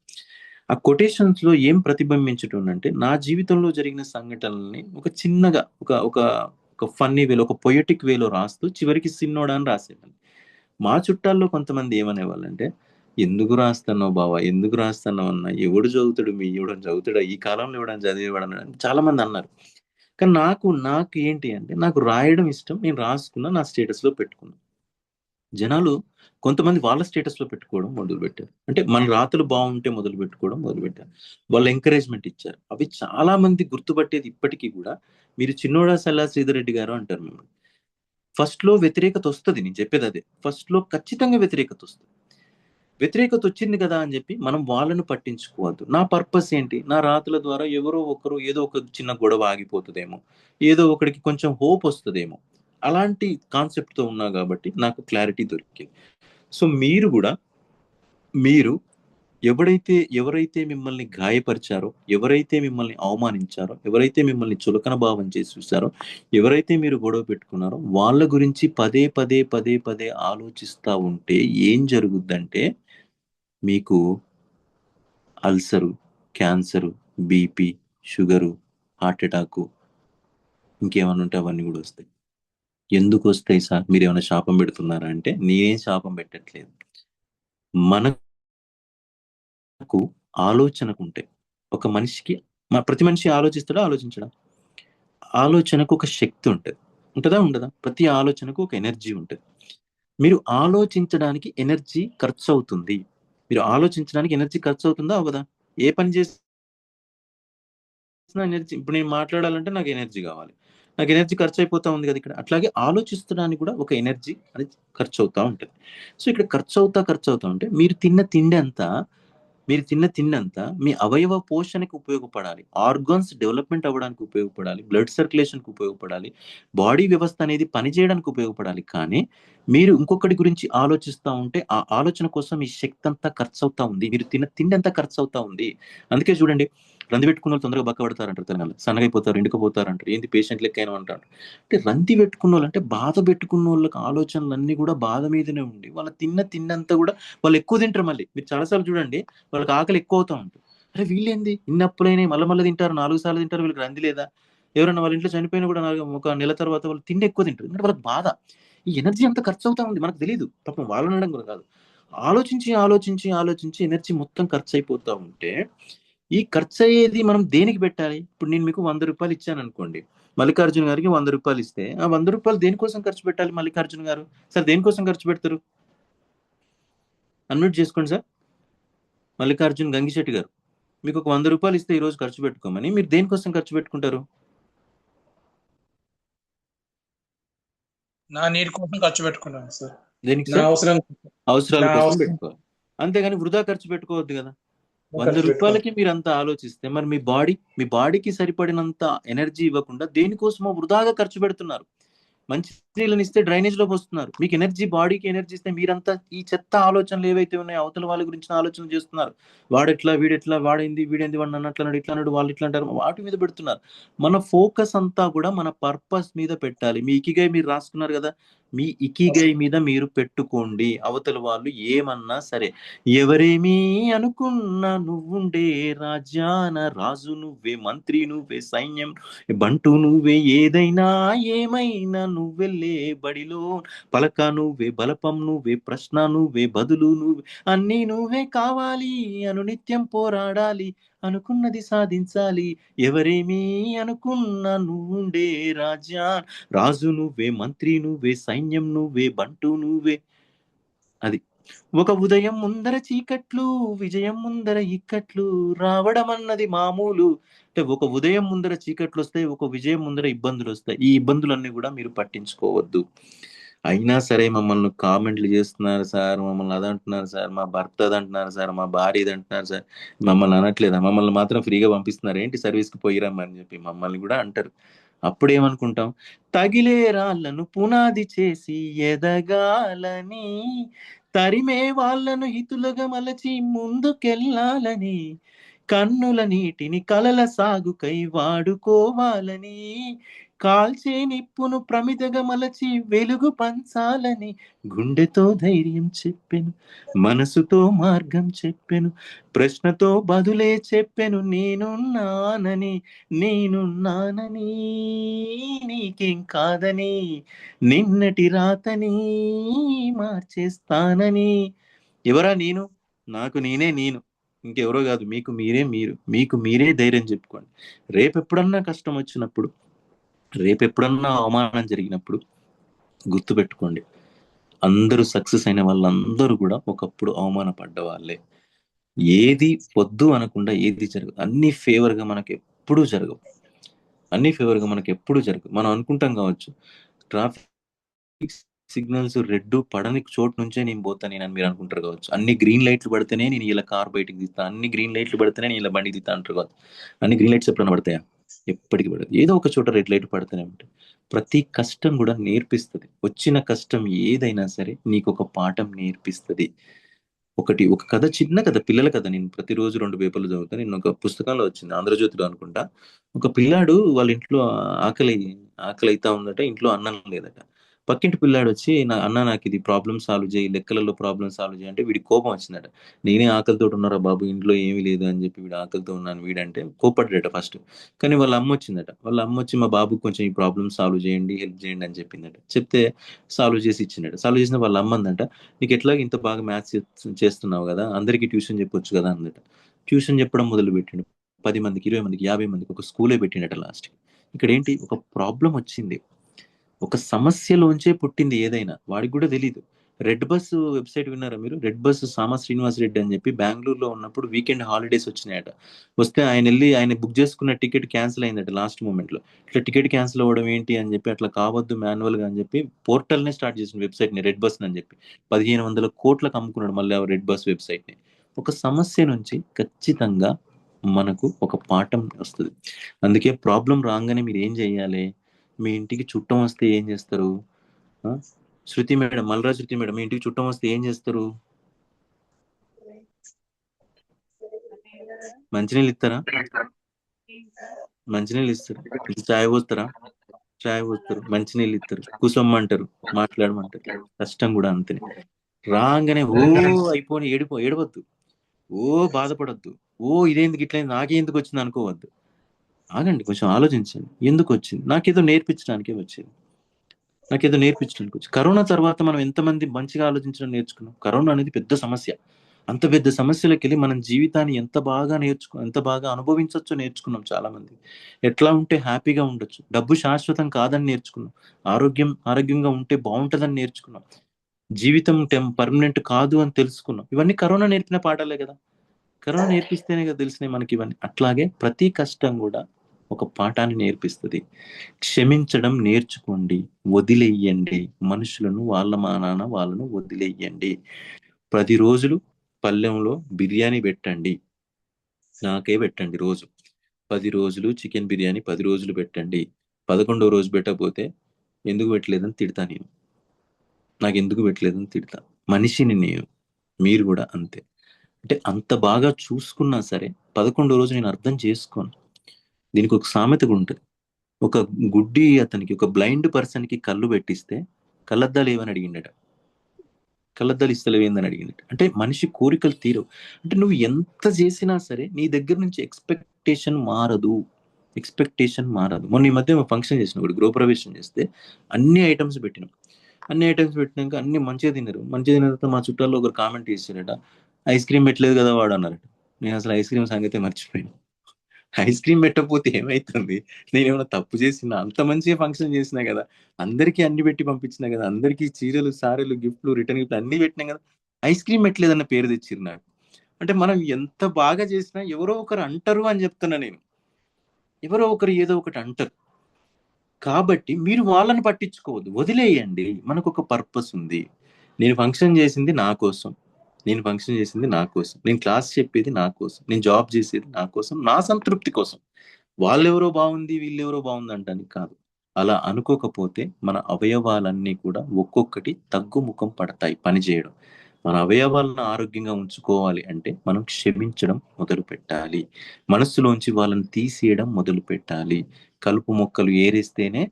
ఆ కొటేషన్స్ లో ఏం ప్రతిబింబించటం అంటే, నా జీవితంలో జరిగిన సంఘటనల్ని ఒక చిన్నగా ఒక ఫన్నీ వేలో, ఒక పొయటిక్ వేలో రాస్తూ చివరికి సిన్నోడా అని రాసేవాడిని. మా చుట్టాల్లో కొంతమంది ఏమనేవాళ్ళంటే, ఎందుకు రాస్తున్నావు బావా, ఎందుకు రాస్తున్నావు అన్న, ఎవడు చదువుతాడు, మీ ఎవడని చదువుతాడా, ఈ కాలంలో ఎవడని చదివేవాడు అని చాలా మంది అన్నారు. కానీ నాకు ఏంటి అంటే, నాకు రాయడం ఇష్టం. నేను రాసుకున్నా, నా స్టేటస్ లో పెట్టుకున్నా. జనాలు కొంతమంది వాళ్ళ స్టేటస్ లో పెట్టుకోవడం మొదలుపెట్టారు. అంటే మన రాతలు బాగుంటే మొదలుపెట్టారు. వాళ్ళు ఎంకరేజ్మెంట్ ఇచ్చారు. అవి చాలా మంది గుర్తుపట్టేది ఇప్పటికీ కూడా. మీరు చిన్నోడా సల్లా శ్రీధర్ రెడ్డి గారు అంటారు మిమ్మల్ని. ఫస్ట్ లో వ్యతిరేకత వస్తుంది, నేను చెప్పేది అదే. ఫస్ట్ లో ఖచ్చితంగా వ్యతిరేకత వస్తుంది. వ్యతిరేకత వచ్చింది కదా అని చెప్పి మనం వాళ్ళను పట్టించుకోవద్దు. నా పర్పస్ ఏంటి? నా రాతల ద్వారా ఎవరో ఒకరు ఏదో ఒక చిన్న గొడవ ఆగిపోతుందేమో, ఏదో ఒకడికి కొంచెం హోప్ వస్తుందేమో, అలాంటి కాన్సెప్ట్తో ఉన్నా కాబట్టి నాకు క్లారిటీ దొరికింది. సో మీరు ఎవరైతే మిమ్మల్ని గాయపరిచారో, ఎవరైతే మిమ్మల్ని అవమానించారో, ఎవరైతే మిమ్మల్ని చులకన భావం చేసి చూసారో, ఎవరైతే మీరు గొడవ పెట్టుకున్నారో వాళ్ళ గురించి పదే ఆలోచిస్తూ ఉంటే ఏం జరుగుద్దంటే, మీకు ulcer, cancer, BP, sugar, heart attack, ఇంకేమైనా ఉంటే అవన్నీ కూడా వస్తాయి. ఎందుకు వస్తాయి సార్? మీరు ఏమైనా శాపం పెడుతున్నారా అంటే, నేనేం శాపం పెట్టట్లేదు. మనకు ఆలోచనకు ఉంటాయి. ఒక మనిషికి, ప్రతి మనిషి ఆలోచిస్తాడా ఆలోచించడా? ఆలోచనకు ఒక శక్తి ఉంటుంది. ఉంటుందా ఉండదా? ప్రతి ఆలోచనకు ఒక ఎనర్జీ ఉంటుంది. మీరు ఆలోచించడానికి ఎనర్జీ ఖర్చు అవుతుంది. మీరు ఆలోచించడానికి ఎనర్జీ ఖర్చు అవుతుందా అవ్వదా? ఏ పని చేసినా ఎనర్జీ. ఇప్పుడు నేను మాట్లాడాలంటే నాకు ఎనర్జీ కావాలి. నాకు ఎనర్జీ ఖర్చు అయిపోతా ఉంది కదా ఇక్కడ. అట్లాగే ఆలోచిస్తడానికి కూడా ఒక ఎనర్జీ అనేది ఖర్చు అవుతా ఉంటుంది. సో ఇక్కడ ఖర్చు అవుతా ఉంటే మీరు తిన్న తిండి అంతా మీ అవయవ పోషణకి ఉపయోగపడాలి, ఆర్గాన్స్ డెవలప్మెంట్ అవ్వడానికి ఉపయోగపడాలి, బ్లడ్ సర్క్యులేషన్కి ఉపయోగపడాలి, బాడీ వ్యవస్థ అనేది పనిచేయడానికి ఉపయోగపడాలి. కానీ మీరు ఇంకొకటి గురించి ఆలోచిస్తూ ఉంటే ఆ ఆలోచన కోసం మీ శక్తి అంతా ఖర్చు అవుతా ఉంది, మీరు తిన్న తిండి అంతా ఖర్చు అవుతా ఉంది. అందుకే చూడండి, రంది పెట్టుకున్న వాళ్ళు తొందరగా బక్కబడతారంటారు, తెలంగాణ సన్నగైపోతారు, ఎండుకపోతారు అంటారు. ఏంటి పేషెంట్ లెక్కైనా అంటారు. అంటే రంది పెట్టుకున్న వాళ్ళు అంటే బాధ పెట్టుకున్న వాళ్ళకి ఆలోచనలన్నీ కూడా బాధ మీదనే ఉండి, వాళ్ళ తిన్న తిండంతా కూడా వాళ్ళు ఎక్కువ తింటారు. మళ్ళీ మీరు చాలాసార్లు చూడండి, వాళ్ళకి ఆకలి ఎక్కువ అవుతా ఉంటుంది. అరే వీళ్ళేంది ఇన్ని అప్పులైనా మళ్ళీ తింటారు, 4 సార్లు తింటారు, వీళ్ళకి రంది లేదా? ఎవరైనా వాళ్ళ ఇంట్లో చనిపోయినా కూడా ఒక నెల తర్వాత వాళ్ళు తిండి ఎక్కువ తింటారు. ఎందుకంటే వాళ్ళకి బాధ. ఈ ఎనర్జీ అంతా ఖర్చు అవుతా ఉంది, మనకు తెలియదు. పాపం వాళ్ళు అనడం కూడా కాదు, ఆలోచించి ఎనర్జీ మొత్తం ఖర్చు అయిపోతా ఉంటే, ఈ ఖర్చు అయ్యేది మనం దేనికి పెట్టాలి? ఇప్పుడు నేను మీకు 100 రూపాయలు ఇచ్చాను అనుకోండి, మల్లికార్జున గారికి 100 రూపాయలు ఇస్తే, ఆ 100 రూపాయలు దేనికోసం ఖర్చు పెట్టాలి మల్లికార్జున గారు? సార్ దేనికోసం ఖర్చు పెడతారు? అన్మ్యూట్ చేసుకోండి సార్. మల్లికార్జున్ గంగిశెట్టి గారు, మీకు ఒక 100 రూపాయలు ఇస్తే ఈరోజు ఖర్చు పెట్టుకోమని, మీరు దేనికోసం ఖర్చు పెట్టుకుంటారు? నా నీడ్ కోసం ఖర్చు పెట్టుకున్నాను సార్. దేనికి నా సార్? అవసరాల నా కోసం అవసరం పెట్టుకోవాలి. అంతేగాని వృధా ఖర్చు పెట్టుకోవద్దు కదా. ఖర్చు 100 రూపాయలకి మీరు అంత ఆలోచిస్తే, మరి మీ బాడీకి సరిపడినంత ఎనర్జీ ఇవ్వకుండా దేనికోసమో వృధాగా ఖర్చు పెడుతున్నారు. మంచి నీళ్ళని ఇస్తే డ్రైనేజ్ లోకి వస్తున్నారు. మీకు ఎనర్జీ, బాడీకి ఎనర్జీ ఇస్తే మీరంతా ఈ చెత్త ఆలోచనలు ఏవైతే ఉన్నాయో అవతల వాళ్ళ గురించి ఆలోచన చేస్తున్నారు. వాడెట్లా, వీడెట్లా, వీడేంది, వాడు నన్ను అట్లా ఇట్లా అన్నాడు, వాళ్ళు ఇట్లా అంటారు, వాటి మీద పెడుతున్నారు. మన ఫోకస్ అంతా కూడా మన పర్పస్ మీద పెట్టాలి. మీ ఇకిగై మీరు రాసుకున్నారు కదా, మీ ఇకిగై మీద మీరు పెట్టుకోండి. అవతల వాళ్ళు ఏమన్నా సరే, ఎవరేమీ అనుకున్నా నువ్వుండే రాజ్యాన రాజు నువ్వే, మంత్రి నువ్వే, సైన్యం బంటు నువ్వే, ఏదైనా ఏమైనా నువ్వెళ్ళే బడిలో పలక నువ్వే, బలపం నువ్వే, ప్రశ్న నువ్వే, బదులు నువ్వే, అన్నీ నువ్వే కావాలి, అనునిత్యం పోరాడాలి, అనుకున్నది సాధించాలి, ఎవరేమీ అనుకున్నా నువ్వుండే రాజా రాజు నువ్వే, మంత్రి నువ్వే, సైన్యం నువ్వే, బంటు నువ్వే. అది ఒక ఉదయం ముందర చీకట్లు, విజయం ముందర ఇక్కట్లు, రావడం అన్నది మామూలు. అంటే ఒక ఉదయం ముందర చీకట్లు వస్తాయి, ఒక విజయం ముందర ఇబ్బందులు వస్తాయి. ఈ ఇబ్బందులన్నీ కూడా మీరు పట్టించుకోవద్దు. అయినా సరే మమ్మల్ని కామెంట్లు చేస్తున్నారు సార్, మమ్మల్ని అదంటున్నారు సార్, మా భర్త అదంటున్నారు సార్, మా భార్య ఇదంటున్నారు సార్, మమ్మల్ని అనట్లేదా, మమ్మల్ని మాత్రం ఫ్రీగా పంపిస్తున్నారు ఏంటి సర్వీస్కి పోయిరమ్మని చెప్పి మమ్మల్ని కూడా అంటారు. అప్పుడేమనుకుంటాం, తగిలే రాళ్లను పునాది చేసి ఎదగాలని, తరిమే వాళ్ళను హితులుగా మలచి ముందుకెళ్ళాలని, కన్నుల నీటిని కలల సాగుకై వాడుకోవాలని, కాల్చే నిప్పును ప్రమిదగా మలచి వెలుగు పంచాలని, గుండెతో ధైర్యం చెప్పెను, మనసుతో మార్గం చెప్పెను, ప్రశ్నతో బదులే చెప్పెను, నేనున్నానని, నేనున్నానని, నీకేం కాదని, నిన్నటి రాతని మార్చేస్తానని. ఎవరా నేను? నాకు నేనే నేను, ఇంకెవరో కాదు. మీకు మీరే మీరు, మీకు మీరే ధైర్యం చెప్పుకోండి. రేపెప్పుడన్నా కష్టం వచ్చినప్పుడు, రేపెప్పుడన్నా అవమానం జరిగినప్పుడు గుర్తుపెట్టుకోండి, అందరూ సక్సెస్ అయిన వాళ్ళందరూ కూడా ఒకప్పుడు అవమానపడ్డ వాళ్ళే. ఏది వద్దు అనకుండా ఏది జరగదు, అన్ని ఫేవర్గా మనకు ఎప్పుడూ జరగవు, అన్ని ఫేవర్గా మనకు ఎప్పుడు జరగదు. మనం అనుకుంటాం కావచ్చు, ట్రాఫిక్ సిగ్నల్స్ రెడ్ పడని చోటు నుంచే నేను పోతాను నేను అని మీరు అనుకుంటారు కావచ్చు. అన్ని గ్రీన్ లైట్లు పడితేనే నేను ఇలా కార్ బయటికి తీస్తాను, అన్ని గ్రీన్ లైట్లు పడితేనే నేను ఇలా బండి తీస్తా అంటారు కావచ్చు. అన్ని గ్రీన్ లైట్స్ ఎప్పుడైనా పడతాయా? ఎప్పటికీ పడదు. ఏదో ఒక చోట రెడ్ లైట్ పడుతూనే ఉంటాయి. ప్రతి కష్టం కూడా నేర్పిస్తుంది. వచ్చిన కష్టం ఏదైనా సరే నీకు ఒక పాఠం నేర్పిస్తుంది. ఒక కథ, చిన్న కథ, పిల్లల కథ. నేను ప్రతిరోజు 2 పేపర్లు చదువుతాను. నేను ఒక పుస్తకంలో వచ్చింది, ఆంధ్రజ్యోతిలో అనుకుంటా. ఒక పిల్లాడు వాళ్ళ ఇంట్లో ఆకలి అవుతా ఉందట, ఇంట్లో అన్నం లేదట. పక్కింటి పిల్లాడు వచ్చి, అన్న నాకు ఇది ప్రాబ్లమ్ సాల్వ్ చేయి, లెక్కలలో ప్రాబ్లమ్ సాల్వ్ చేయి అంటే వీడి కోపం వచ్చిందట. నేనే ఆకలితో ఉన్నారా బాబు, ఇంట్లో ఏమీ లేదు అని చెప్పి వీడు ఆకలితో ఉన్నాను వీడంటే కోపడ్డట ఫస్ట్. కానీ వాళ్ళ అమ్మ వచ్చిందట. వాళ్ళ అమ్మ వచ్చి మా బాబుకి కొంచెం ఈ ప్రాబ్లమ్ సాల్వ్ చేయండి, హెల్ప్ చేయండి అని చెప్పిందట. చెప్తే సాల్వ్ చేసి ఇచ్చిందట. సాల్వ్ చేసిన వాళ్ళ అమ్మ అందంట, నీకు ఎట్లాగ ఇంత బాగా మ్యాథ్స్ చేస్తున్నావు కదా, అందరికీ ట్యూషన్ చెప్పొచ్చు కదా అందట. ట్యూషన్ చెప్పడం మొదలు పెట్టిండు. 10 మందికి, 20 మందికి, 50 మందికి ఒక స్కూలే పెట్టిండట లాస్ట్కి. ఇక్కడ ఏంటి, ఒక ప్రాబ్లం వచ్చింది, ఒక సమస్యలోంచే పుట్టింది ఏదైనా. వాడికి కూడా తెలీదు. రెడ్ బస్ వెబ్సైట్ విన్నారా మీరు? రెడ్ బస్ సామా శ్రీనివాస్ రెడ్డి అని చెప్పి బెంగళూరులో ఉన్నప్పుడు వీకెండ్ హాలిడేస్ వచ్చినాయట. వస్తే ఆయన బుక్ చేసుకున్న టికెట్ క్యాన్సిల్ అయిందట లాస్ట్ మూమెంట్ లో. ఇట్లా టికెట్ క్యాన్సిల్ అవ్వడం ఏంటి అని చెప్పి, అట్లా కావద్దు మాన్యువల్ గా అని చెప్పి పోర్టల్నే స్టార్ట్ చేసిన వెబ్సైట్ ని, రెడ్ బస్ అని చెప్పి 1500 కోట్లకు అమ్ముకున్నాడు మళ్ళీ ఆ రెడ్ బస్ వెబ్సైట్ ని. ఒక సమస్య నుంచి ఖచ్చితంగా మనకు ఒక పాఠం వస్తుంది. అందుకే ప్రాబ్లం రాగానే మీరు ఏం చేయాలి, మీ ఇంటికి చుట్టం వస్తే ఏం చేస్తారు? శృతి మేడం, మల్రా శృతి మేడం, మీ ఇంటికి చుట్టం వస్తే ఏం చేస్తారు? మంచినీళ్ళు ఇస్తారా? మంచినీళ్ళు ఇస్తారు. చాయ్ పోస్తారా? చాయ్ పోస్తారు. మంచినీళ్ళు ఇస్తారు. కూసమ్మంటారు, మాట్లాడమంటారు. కష్టం కూడా అంతే. రాగానే ఓ అయిపోయి ఏడవద్దు, ఓ బాధపడద్దు, ఓ ఇదేందుకు ఇట్లయింది, నాకే ఎందుకు వచ్చింది అనుకోవద్దు. ఆగండి, కొంచెం ఆలోచించండి. ఎందుకు వచ్చింది? నాకేదో నేర్పించడానికే వచ్చింది, నాకేదో నేర్పించడానికి వచ్చి. కరోనా తర్వాత మనం ఎంతమంది మంచిగా ఆలోచించడం నేర్చుకున్నాం? కరోనా అనేది పెద్ద సమస్య. అంత పెద్ద సమస్యలోకి వెళ్ళి మనం జీవితాన్ని ఎంత బాగా అనుభవించవచ్చో నేర్చుకున్నాం చాలా మంది. ఎట్లా ఉంటే హ్యాపీగా ఉండొచ్చు, డబ్బు శాశ్వతం కాదని నేర్చుకున్నాం, ఆరోగ్యంగా ఉంటే బాగుంటుందని నేర్చుకున్నాం, జీవితం పర్మనెంట్ కాదు అని తెలుసుకున్నాం. ఇవన్నీ కరోనా నేర్పిన పాఠాలే కదా. కరోనా నేర్పిస్తేనే కదా తెలిసినాయి మనకి ఇవన్నీ. అట్లాగే ప్రతి కష్టం కూడా ఒక పాఠాన్ని నేర్పిస్తుంది. క్షమించడం నేర్చుకోండి, వదిలేయండి. మనుషులను వాళ్ళ మానాన వాళ్ళను వదిలేయండి. 10 రోజులు పళ్ళెంలో బిర్యానీ పెట్టండి, నాకే పెట్టండి రోజు. 10 రోజులు చికెన్ బిర్యానీ 10 రోజులు పెట్టండి. 11వ రోజు పెట్టకపోతే ఎందుకు పెట్టలేదని తిడతా నేను. నాకు ఎందుకు పెట్టలేదని తిడతా. మనిషిని నేను, మీరు కూడా అంతే. అంటే అంత బాగా చూసుకున్నా సరే 11వ రోజు నేను అర్థం చేసుకోను. దీనికి ఒక సామెత కూడా ఉంటుంది. ఒక గుడ్డి అతనికి, ఒక బ్లైండ్ పర్సన్కి కళ్ళు పెట్టిస్తే కళ్ళద్దాలు ఏమని అడిగిండట, కళ్ళద్దాలు ఇస్తలేవేందని అడిగిండట. అంటే మనిషి కోరికలు తీరవు. అంటే నువ్వు ఎంత చేసినా సరే నీ దగ్గర నుంచి ఎక్స్పెక్టేషన్ మారదు. మొన్న ఈ మధ్య ఫంక్షన్ చేసిన ఒకటి గృహప్రవేశం చేస్తే అన్ని ఐటమ్స్ పెట్టినాం. అన్ని ఐటమ్స్ పెట్టినాక అన్ని మంచిగా తిన్నారు. మంచిగా తిన్న తర్వాత మా చుట్టాల్లో ఒకరు కామెంట్ చేశారట, ఐస్ క్రీమ్ పెట్టలేదు కదా వాడు అన్నారట. నేను అసలు ఐస్ క్రీమ్ సంగతి మర్చిపోయాను. ఐస్ క్రీమ్ పెట్టకపోతే ఏమైతుంది? నేనేమైనా తప్పు చేసినా? అంత మంచిగా ఫంక్షన్ చేసినా కదా, అందరికీ అన్ని పెట్టి పంపించినా కదా, అందరికీ చీరలు, సారీలు, గిఫ్ట్లు, రిటర్న్ గిఫ్ట్లు అన్ని పెట్టినా కదా, ఐస్ క్రీమ్ పెట్టలేదన్న పేరు తెచ్చిరు నాకు. అంటే మనం ఎంత బాగా చేసినా ఎవరో ఒకరు అంటారు అని చెప్తున్నా నేను. ఎవరో ఒకరు ఏదో ఒకటి అంటారు. కాబట్టి మీరు వాళ్ళని పట్టించుకోవద్దు, వదిలేయండి. మనకు ఒక పర్పస్ ఉంది. నేను ఫంక్షన్ చేసింది నా కోసం, నేను క్లాస్ చెప్పేది నా కోసం, నేను జాబ్ చేసేది నా కోసం, నా సంతృప్తి కోసం. వాళ్ళెవరో బాగుంది, వీళ్ళెవరో బాగుంది అంటానికి కాదు. అలా అనుకోకపోతే మన అవయవాలన్నీ కూడా ఒక్కొక్కటి తగ్గుముఖం పడతాయి పనిచేయడం. మన అవయవాలను ఆరోగ్యంగా ఉంచుకోవాలి అంటే మనం క్షమించడం మొదలు పెట్టాలి. మనస్సులోంచి వాళ్ళని తీసేయడం మొదలు పెట్టాలి. కలుపు మొక్కలు ఏరేస్తేనే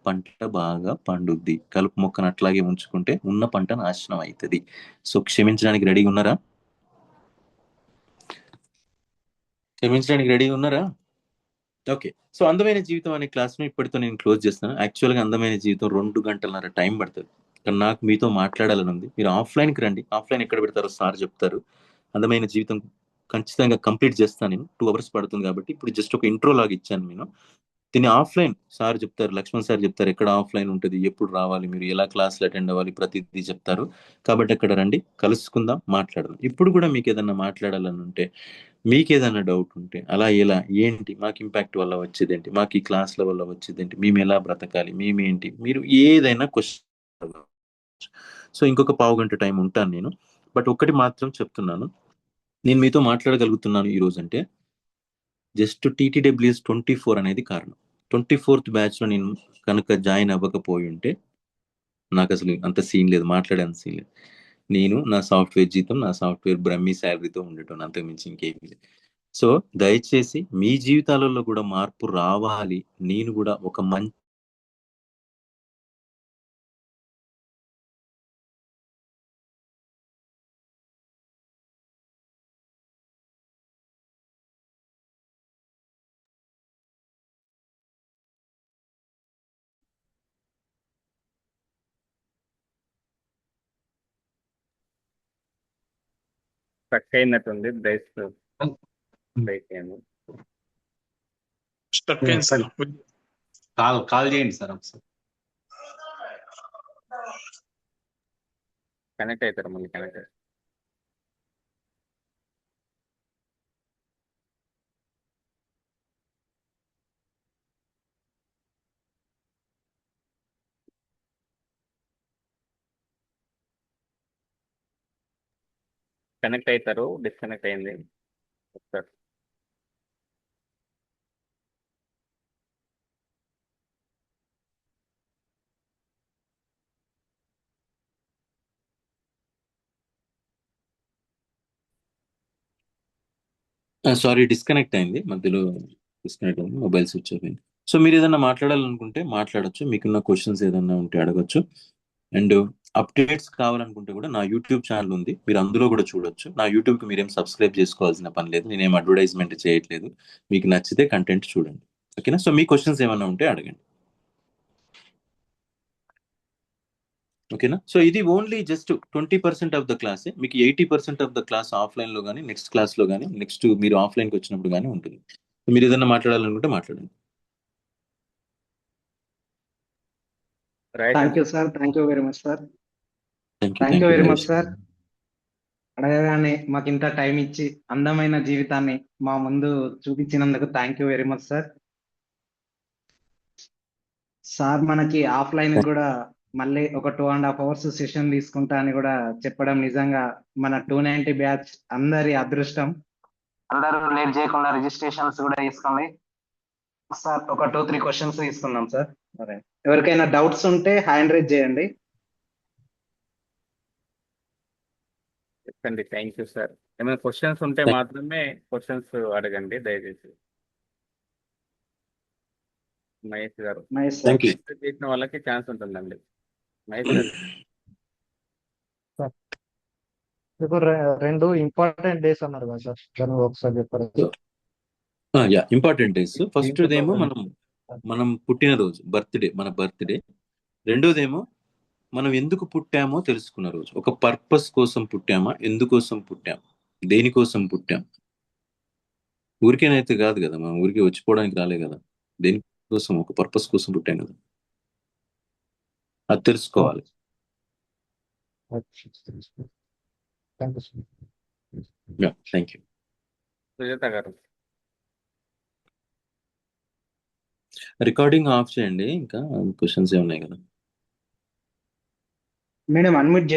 పంట బాగా పండుద్ది. కలుపు మొక్కను అట్లాగే ఉంచుకుంటే ఉన్న పంట నాశనం అవుతుంది. సో క్షమించడానికి రెడీగా ఉన్నారా? ఓకే. సో అందమైన జీవితం అనే క్లాస్ను ఇప్పటితో నేను క్లోజ్ చేస్తాను. యాక్చువల్గా అందమైన జీవితం 2 గంటలన్నర టైం పడుతుంది. కానీ నాకు మీతో మాట్లాడాలని ఉంది. మీరు ఆఫ్లైన్కి రండి. ఆఫ్లైన్ ఎక్కడ పెడతారో సార్ చెప్తారు. అందమైన జీవితం ఖచ్చితంగా కంప్లీట్ చేస్తాను నేను. 2 hours పడుతుంది కాబట్టి ఇప్పుడు జస్ట్ ఒక ఇంట్రో లాగా ఇచ్చాను నేను. దీన్ని ఆఫ్లైన్ సార్ చెప్తారు, లక్ష్మణ్ సార్ చెప్తారు ఎక్కడ ఆఫ్లైన్ ఉంటుంది, ఎప్పుడు రావాలి, మీరు ఎలా క్లాసులు అటెండ్ అవ్వాలి, ప్రతిదీ చెప్తారు. కాబట్టి అక్కడ రండి, కలుసుకుందాం, మాట్లాడదాం. ఇప్పుడు కూడా మీకు ఏదన్నా మాట్లాడాలని ఉంటే, మీకు ఏదైనా డౌట్ ఉంటే, అలా ఎలా ఏంటి, మాకు ఇంపాక్ట్ వల్ల వచ్చేదేంటి, మాకు ఈ క్లాసుల వల్ల వచ్చేదేంటి, మేము ఎలా బ్రతకాలి, మేమేంటి, మీరు ఏదైనా క్వశ్చన్. సో ఇంకొక 15 గంట టైం ఉంటాను నేను. బట్ ఒక్కటి మాత్రం చెప్తున్నాను, నేను మీతో మాట్లాడగలుగుతున్నాను ఈరోజు అంటే జస్ట్ TTWS 24 అనేది కారణం. 24th బ్యాచ్లో నేను కనుక జాయిన్ అవ్వకపోయి ఉంటే నాకు అసలు అంత సీన్ లేదు, మాట్లాడేంత సీన్ లేదు. నేను నా సాఫ్ట్వేర్ జీతం, నా సాఫ్ట్వేర్ బ్రహ్మీ శాలరీతో ఉండటం, అంతకుమించి ఇంకేమీ లేదు. సో దయచేసి మీ జీవితాలలో కూడా మార్పు రావాలి. నేను కూడా ఒక మంచి స్ట్రక్ అయినట్టుంది. బ్రేక్ అయింది. స్టక్ అయింది సార్. కాల్ చేయండి సార్ ఒకసారి. కనెక్ట్ అవుతారు, మళ్ళీ కనెక్ట్ అవుతారు. కనెక్ట్ అవుతారు, డిస్కనెక్ట్ అయింది ఒకసారి. సారీ, డిస్కనెక్ట్ అయింది, మధ్యలో డిస్కనెక్ట్ అయింది, మొబైల్ స్విచ్ ఆఫ్ అయింది. సో మీరు ఏదైనా మాట్లాడాలనుకుంటే మాట్లాడచ్చు, మీకున్న క్వశ్చన్స్ ఏదైనా ఉంటే అడగచ్చు. అండ్ అప్డేట్స్ కావాలనుకుంటే కూడా నా యూట్యూబ్ ఛానల్ ఉంది, మీరు అందులో కూడా చూడొచ్చు. నా యూట్యూబ్కి మీరేం సబ్స్క్రైబ్ చేసుకోవాల్సిన పని లేదు, నేనేం అడ్వర్టైజ్మెంట్ చేయట్లేదు. మీకు నచ్చితే కంటెంట్ చూడండి, ఓకేనా? సో మీ క్వశ్చన్స్ ఏమైనా ఉంటే అడగండి, ఓకేనా? సో ఇది ఓన్లీ జస్ట్ 20% ఆఫ్ ద క్లాసే. మీకు 80% ఆఫ్ ద క్లాస్ ఆఫ్లైన్లో కానీ నెక్స్ట్ క్లాస్లో కానీ నెక్స్ట్ మీరు ఆఫ్లైన్కి వచ్చినప్పుడు కానీ ఉంటుంది. మీరు ఏదైనా మాట్లాడాలనుకుంటే మాట్లాడండి. Thank you sir, thank you very much sir, thank thank you you very much sir. అడగగానే మాకు ఇంత టైం ఇచ్చి అందమైన జీవితాన్ని మా ముందు చూపించినందుకు thank you very much sir. Sir మనకి ఆఫ్లైన్ కూడా మళ్ళీ ఒక 2.5 hours సెషన్ తీసుకుంటా అని కూడా చెప్పడం నిజంగా మన 290 బ్యాచ్ అందరి అదృష్టం. అందరూ లేట్ చేయకుండా రిజిస్ట్రేషన్స్ కూడా తీసుకోండి సార్. ఒక 2-3 questions తీసుకుందాం సార్. సరే, ఎవరికైనా డౌట్స్ ఉంటే హ్యాండ్ రైజ్ చేయండి. చెప్పండి. Thank you sir. ఏమైనా క్వశ్చన్స్ ఉంటే మాత్రమే క్వశ్చన్స్ అడగండి దయచేసి. మహేష్ గారు మహేష్ సార్. Thank you. చేసిన వాళ్ళకి ఛాన్స్ ఉంటుందండి. మహేష్ గారు ఇప్పుడు 2 ఇంపార్టెంట్ డేస్ అన్నారు కదా సార్, దాన్ని ఒకసారి చెప్పారు. Yeah, important days. ఫస్ట్ ఏమో మనం పుట్టినరోజు, బర్త్డే, మన బర్త్డే. రెండోదేమో మనం ఎందుకు పుట్టామో తెలుసుకున్న రోజు. ఒక పర్పస్ కోసం పుట్టామా, ఎందుకోసం పుట్టాం, దేనికోసం పుట్టాం. ఊరికేనైతే కాదు కదా, మనం ఊరికే వచ్చిపోవడానికి రాలే కదా, దేనికోసం, ఒక పర్పస్ కోసం పుట్టాం కదా, అది తెలుసుకోవాలి. Thank you. సుజాత గారు రికార్డింగ్ ఆఫ్ చేయండి, ఇంకా క్వశ్చన్స్ ఏ ఉన్నాయి కదా మేడం అన్మ్యూట్